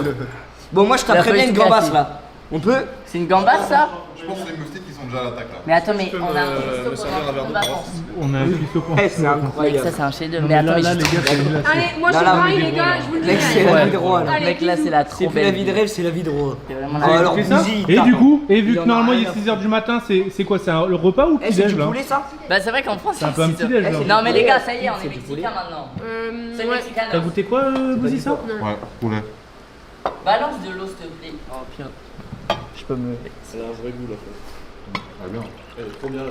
Bon moi je La taperais bien feuille une tout gambasse cassée. là. On peut? C'est une gambasse ça? Je pense que c'est les moustiques qui sont déjà à l'attaque là. Mais attends mais on a un me resto servir un verre pendant d'eau nos vacances. On a un cuistot pour Eh c'est Mec incroyable. ça c'est un chef-d'œuvre. Non, Mais mais attends là, mais les gars, c'est là, Allez, moi je Là, suis là, pareil mais les gars, je vous le dis. Mec c'est la vie de roi là. Allez, Mec là c'est la C'est trop plus la belle vie de rêve, c'est la vie de roi. C'est vraiment Ah, la alors, c'est ça. Bouzy, Et t'as- du coup, et vu Il que en a normalement il est rien à 6h du matin, c'est quoi? C'est le repas ou Eh petit c'est déj du là? poulet ça? Bah c'est vrai qu'en France C'est un peu un petit déj là. Eh, Non mais les gars ça y est on est C'est du poulet. mexicain maintenant. C'est Ouais. mexicain. T'as goûté quoi, Bouzy, ça? Ouais, poulet. Balance de l'eau s'il te plaît. Oh putain. Je peux me. C'est un vrai goût là. Ah bien. Elle est trop bien.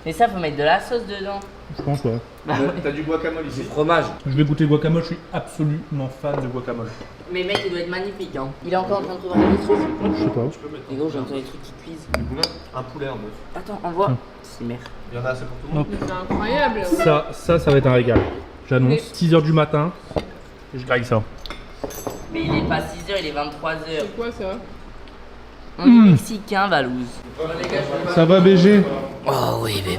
Mais ça faut mettre de la sauce dedans. Je pense, ouais. Bah ouais. T'as du guacamole ici. Fromage. Je vais goûter le guacamole, je suis absolument fan de guacamole. Mais mec il doit être magnifique hein. Il est encore en train de préparer des trucs. Je sais pas. Les gros j'entends des trucs qui cuisent. Du poulet. Un poulet en neuf. Attends envoie. C'est merde. Il y en a assez pour tout le monde. C'est incroyable. Ça va être un régal. J'annonce, 6h du matin, et je graille ça. Mais il est pas 6h, il est 23h. C'est quoi ça? On est mexicain Valouz. Ça va, BG? Oh oui bébé.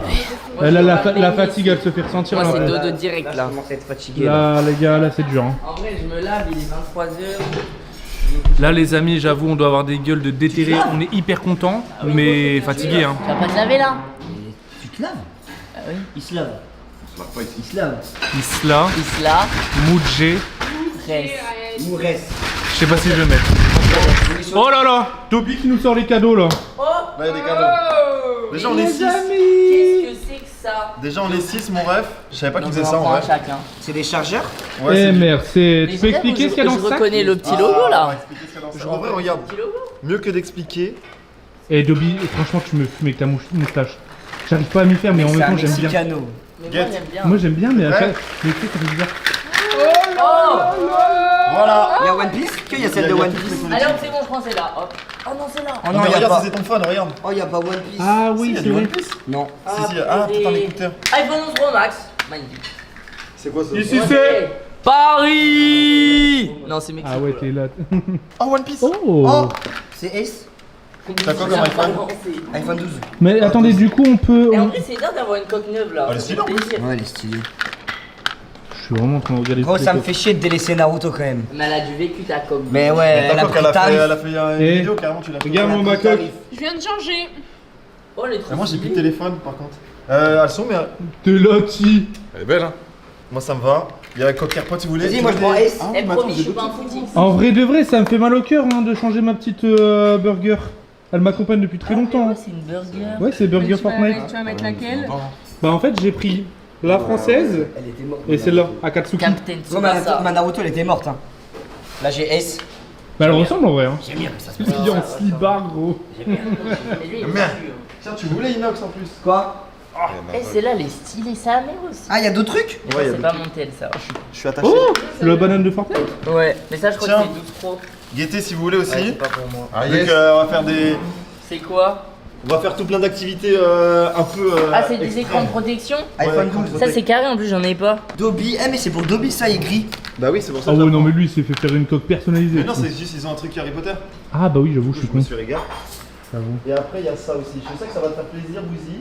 Elle a la fatigue, elle se fait ressentir. Moi là. c'est dodo direct là. Je commence à être fatigué là. Là, les gars, là, c'est dur. Hein. En vrai je me lave, il est 23h. Là, les amis, j'avoue, on doit avoir des gueules de déterrés. On est hyper contents, mais fatigués. Hein. Tu vas pas te laver là? Tu te laves? Ah oui. Il se lave. Pas ici. Il se lave. Isla, Isla, Moudjé. Res. Mourès. Je sais pas si je vais mettre. Oh là là, Toby qui nous sort les cadeaux là. Là il y a des cadeaux. Déjà on est 6. Qu'est-ce que c'est que ça? Déjà on est 6 mon ref. Je savais pas qu'ils Donc, faisaient on ça en en prend un vrai. chacun. C'est des chargeurs? Ouais, Eh c'est- merde, c'est. Tu peux Mais expliquer ce qu'il y a dans je le sac? reconnais le petit logo là. expliquer ce qu'il y a dans ça. En vrai regarde. Mieux que d'expliquer. Eh Dobby, franchement, tu me fumes avec ta moustache. J'arrive pas à m'y faire, mais en même C'est un temps, j'aime bien. mexicano. Mais Get. moi j'aime bien. Moi, j'aime bien, mais Ouais. après, mais tu sais, ça fait bizarre. Oh! Voilà. Il y a One Piece? Qu'il y a celle de One Piece? Allez hop c'est bon je prends celle-là. Hop. Oh non c'est là. Oh Non non, mais il y a regarde pas. c'est ton phone regarde. Oh, il y a pas One Piece. Ah Si, oui, il y a c'est du vrai. One Piece. Non. Si si. Ah putain l'écouteur. iPhone 11 Pro Max. Magnifique. C'est quoi ça? Ici, c'est. Paris. Non c'est Mexique. Ah ouais, t'es là. Oh One Piece. Oh! Oh! C'est Ace? T'as quoi comme iPhone? iPhone 12. Mais attendez, du coup, on peut. Et en vrai, c'est bien d'avoir une coque neuve là. Elle est stylée, en plus. Ouais, elle est stylée. Je suis vraiment en train de regarder. Gros, toutes ça les me fait chier de délaisser Naruto quand même. Mais elle a du vécu ta coque. Mais ouais, elle a pris tarif. Elle a fait une Eh, vidéo carrément, tu l'as fait. regarde-moi ma coque. Je viens de changer. Oh, les trucs. Et moi j'ai plus de téléphone par contre. Elles sont mais. T'es là, ti. Elle est belle, hein. Moi ça me va. Il y a la coque AirPod si vous voulez. Vas-y, moi je prends S. Ah, Eh, mais attends, promis, je j'ai suis pas un d'autres footix. En vrai de vrai, ça me fait mal au cœur hein, de changer ma petite burger. Elle m'accompagne depuis très longtemps. hein. C'est une burger. Ouais, c'est Burger Fortnite. Tu vas mettre laquelle? Bah en fait, j'ai pris la française Elle était morte. et celle-là, Akatsuki. Captain Gros, ma Tsubasa. Naruto elle était morte. Hein. Là j'ai S. Bah elle ressemble en vrai. Hein. J'aime bien ça se Il est en slibard gros. Et lui, il est Merde. dessus, hein. Tiens, tu voulais inox en plus. Quoi? Eh, celle-là, elle est stylée, ça a mère aussi. Ah, y'a d'autres trucs? Mais ça, c'est pas mon tel, ça. Je suis attaché. Oh, c'est la banane de Fortnite. Ouais, mais ça, je crois Tiens. que c'est 12 Pro. Gaieté si vous voulez aussi. Ouais, c'est pas pour moi. Ah, yes. On va faire des. C'est quoi? On va faire tout plein d'activités un peu. Ah, c'est des extrêmes. écrans de protection? iPhone écran de 12. Ça, c'est carré en plus, j'en ai pas. Dobby. Eh, mais c'est pour Dobby ça, il est gris. Bah oui, c'est pour ça Ah que ouais, j'apprends. non, mais lui il s'est fait faire une coque personnalisée. Mais non, c'est juste ils ont un truc Harry Potter. Ah bah oui, j'avoue, je suis Je me con. suis régalé. J'avoue. Et après, il y a ça aussi. Je sais que ça va te faire plaisir, Bouzy.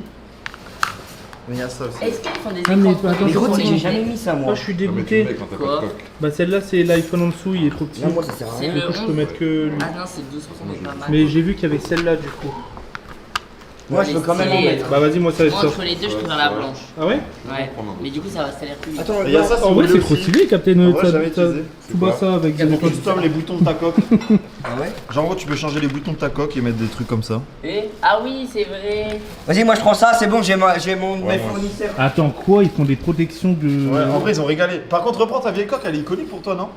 Mais il y a ça aussi. Est-ce qu'ils font des Ah, mais écrans de attends, Mais gros, tu sais que j'ai protection? jamais mis ça Oh, moi. je suis Ah, mais tu dégoûté. le mets quand t'as pas Quoi de coque. Bah celle-là, c'est l'iPhone en dessous, il est trop petit. Non, moi ça sert à C'est rien. Du le coup, je peux 11. mettre que lui. Ah non, c'est 12 mais pas mal. Mais j'ai vu qu'il y avait celle-là du coup. Moi je veux quand même en stylé. mettre. Bah vas-y, moi ça va Moi, être entre les deux, je préfère la blanche. Ah ouais? Ouais. Mais du coup, ça va salaire plus vite. Attends, Il y a ça si En vous vrai, voulez c'est trop aussi. stylé, Captain En vrai, j'avais utilisé. Tsubasa avec des On étoiles. custom les boutons de ta coque. Ah ouais? Genre en gros, tu peux changer les boutons de ta coque et mettre des trucs comme ça. Et ah oui, c'est vrai. Vas-y, moi je prends ça, c'est bon, j'ai mon Ouais, mes fournisseurs. Attends, quoi? Ils font des protections de. Ouais, en vrai, ils ont régalé. Par contre, reprends ta vieille coque, elle est iconique pour toi, non?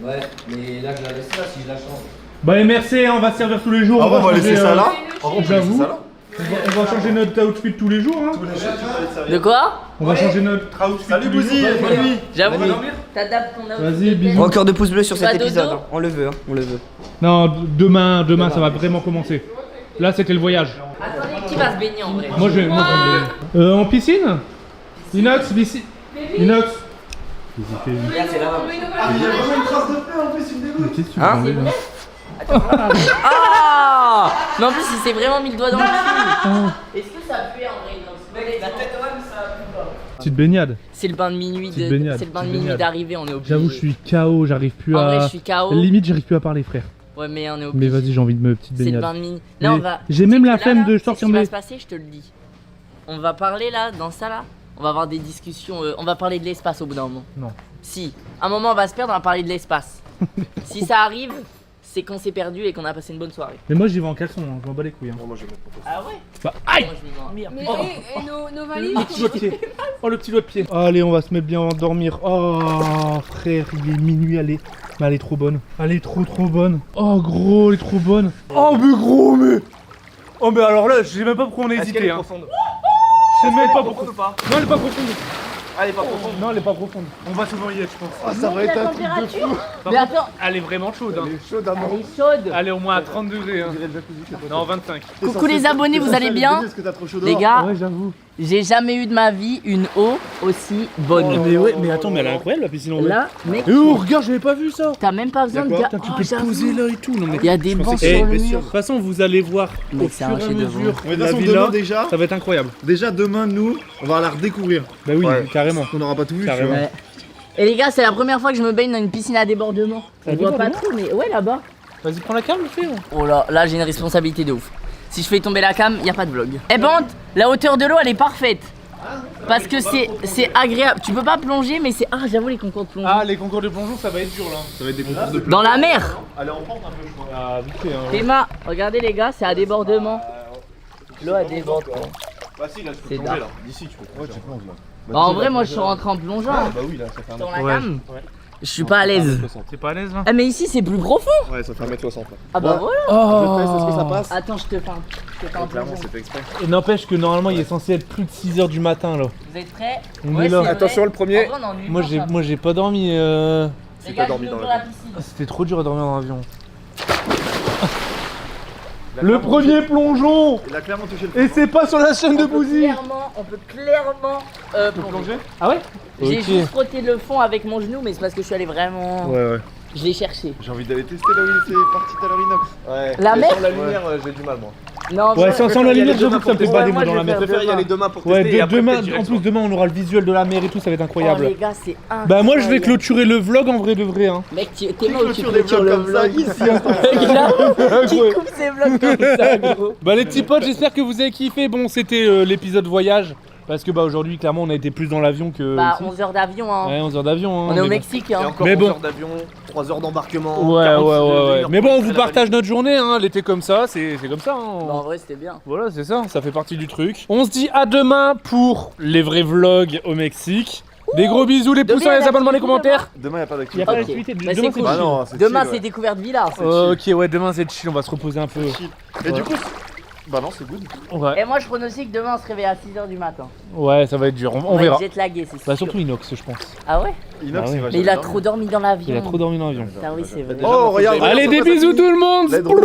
Ouais, mais là je la laisse là si je la change. Bah MRC, on va se servir tous les jours. Ah bon, on va laisser changer, ça là. En vrai, on peut laisser j'avoue. ça là. On va changer notre outfit tous les jours. Hein. Tous les jours, tu peux aller te servir. De quoi? On va changer notre outfit. Salut tous les Bouzy, jours. bonne nuit. J'avoue, Vas-y. t'adaptes ton outfit. Vas-y, de bisous. tête. Encore de pouces bleus sur cet Pas dodo épisode. Hein. On le veut, hein. On le veut. Non, demain, ça va vraiment commencer. Là, c'était le voyage. Attendez, qui va se baigner en vrai? Moi, je vais. En piscine? Inox, piscine. Inox. Regarde, c'est là-bas. Il y a vraiment une trace de paix en plus, il me dégoûte. Qu'est-ce que tu Hein veux enlever, là? Ah! Mais en plus, il s'est vraiment mis le doigt dans le cul. Ah, Est-ce que ça pue en vrai? La tête même, ça pue pas. petite baignade. C'est le bain de minuit Petite baignade, c'est le bain de petite minuit baignade. d'arrivée, on est obligé. J'avoue, je suis KO, j'arrive plus En à. vrai, je suis KO. Limite, j'arrive plus à parler, frère. Ouais, mais on est Mais obligé. vas-y, j'ai envie de me petite C'est le baignade. bain de minuit. Mais Là, on va. j'ai même tu sais la que flemme là, de c'est ce sortir qui va mes- se passer, je te le dis. On va parler là, dans ça là. On va avoir des discussions. On va parler de l'espace au bout d'un moment. Non. Si. À un moment, on va se perdre, on va parler de l'espace. Si ça arrive, c'est qu'on s'est perdu et qu'on a passé une bonne soirée. Mais moi, j'y vais en caleçon, hein, je m'en bats les couilles. Hein. Ah ouais? Bah, aïe! Moi, je vais dormir. Mais Oh. et nos valises? Le petit doigt de pied. Oh, le petit doigt de pied. Allez, on va se mettre bien à dormir. Oh, frère, il est minuit, allez. Mais elle est trop bonne. Elle est trop bonne. Oh, gros, elle est trop bonne. Oh, mais gros, mais. Oh, mais alors là, je sais même pas pourquoi on a hésité. Hein. Je sais même pas pourquoi. Non, elle est pas profonde. Elle est pas profonde. Non, elle est pas profonde. On va se noyer, je pense. Ah, ça va être un truc de fou. Par Mais contre, attends, elle est vraiment chaude. Hein. Elle est chaude à mort. elle est chaude. Elle est au moins à 30 degrés. Hein. Non, 25. Coucou les abonnés, vous allez bien? Est-ce que t'as trop chaud Les dehors? gars, Ouais, j'avoue. j'ai jamais eu de ma vie une eau aussi bonne. Mais ouais, mais attends, mais elle est incroyable la piscine en vrai. Là, mec, Et oh, regarde, j'avais pas vu ça. t'as même pas besoin de quoi gars. Putain, tu Oh, peux te j'avoue. poser là et tout. Non, mais Il y a des je bancs pensais sur que- le De mur. toute façon, vous allez voir Mec, au c'est fur un et à chef-d'œuvre. mesure Mais de la toute façon, villa, demain déjà, ça va être incroyable. déjà demain, nous, on va la redécouvrir. Bah oui, Ouais. carrément. On n'aura pas tout vu, tu Carrément. vois. Ouais. Et les gars, c'est la première fois que je me baigne dans une piscine à débordement. À On voit pas débordement trop, mais ouais, là-bas. Vas-y, prends la cam, le fais. Oh là, j'ai une responsabilité de ouf. Si je fais tomber la cam, y a pas de vlog. Eh par contre, la hauteur de l'eau, elle est parfaite. Parce que c'est agréable. Tu peux pas plonger, mais c'est. Ah, j'avoue, les concours de plongeon. Ah, les concours de plongeon, ça va être dur là. Ça va être des concours de plongeon. Dans la mer. Elle est en pente un peu, je crois. Ah, vite fait, hein. Théma, regardez les gars, c'est à débordement. L'eau à débordement. Bah si, là, tu peux C'est plonger dark. là. D'ici, tu peux. Ouais, tu plonges là. Bah, en vrai, moi je suis rentré en plongeant. Bah oui, là, ça fait un Dans la Ouais. gamme. Je suis pas à l'aise. T'es pas à l'aise là? Ah, mais ici c'est plus profond. Ouais, ça fait 1m60 là. Ah bah voilà. Oh. Est-ce que ça passe? Attends, je te fais un Clairement, plongeon. c'est fait exprès. Et n'empêche que normalement, il est censé être plus de 6h du matin là. Vous êtes prêts? On est là. c'est Attention, vrai. le premier. En vrai, on est en nulle Moi, part, j'ai pas dormi. ça. Les gars, pas dormi je dans m'ouvre la la piscine. C'était trop dur à dormir dans l'avion. Le premier plongeon. Il a clairement touché le Et c'est pas sur la chaîne de Bouzy. On peut clairement plonger. Ah ouais? J'ai Ok. juste frotté le fond avec mon genou, mais c'est parce que je suis allé vraiment. Ouais. Je l'ai cherché. J'ai envie d'aller tester là où il s'est parti tout à l'heure Inox. Ouais. La mer? Sans la lumière, j'ai du mal moi. Non, Ouais, sans la lumière, j'avoue que ça me fait pas des mots dans la mer. Je préfère y aller demain pour Ouais, tester. et après, demain, peut-être direct en plus demain on aura le visuel de la mer et tout, ça va être Oh incroyable. les gars, c'est incroyable. Bah moi je vais clôturer le vlog en vrai de vrai hein. Mec, t'es mort, tu clôtures des clôtures vlogs le comme ça, vlog. ici, Qui coupe ses vlogs comme ça, gros. Bah les petits potes, j'espère que vous avez kiffé. Bon, c'était l'épisode voyage. Parce que bah aujourd'hui clairement on a été plus dans l'avion que Bah, ici. 11 heures d'avion, hein. Ouais, 11 heures d'avion hein. On est au mais Mexique, Et hein. encore Mais 11 bon. heures d'avion, 3 heures d'embarquement. Ouais. 46 Mais bon, on vous à la partage notre journée hein, l'été comme ça, c'est comme ça hein. Bah, en vrai, c'était bien. Voilà, c'est ça, ça fait partie du truc. On se dit à demain pour les vrais vlogs au Mexique. Des gros bisous, les pouces, Demain, les abonnements, les commentaires. Demain, il n'y a pas Il y a d'activité. pas Ok. d'activité, Bah, demain c'est c'est cool. Bah chill. non, c'est Demain, chill, c'est ouais. découverte villa. Ok, ouais, demain c'est chill, on va se reposer un peu. Et du coup, bah non, c'est good. Ouais, Et moi, je pronostique demain, on se réveille à 6h du matin. ouais, ça va être dur, on va verra. être jetlagué, c'est sûr. Bah surtout Inox, je pense. Ah ouais? Inox, Bah il ouais. va Mais il a jamais trop dormi dans l'avion. Il a trop dormi dans l'avion. Ah oui, c'est vrai. Oh, regarde. Allez, des bisous tout le monde. Let's go.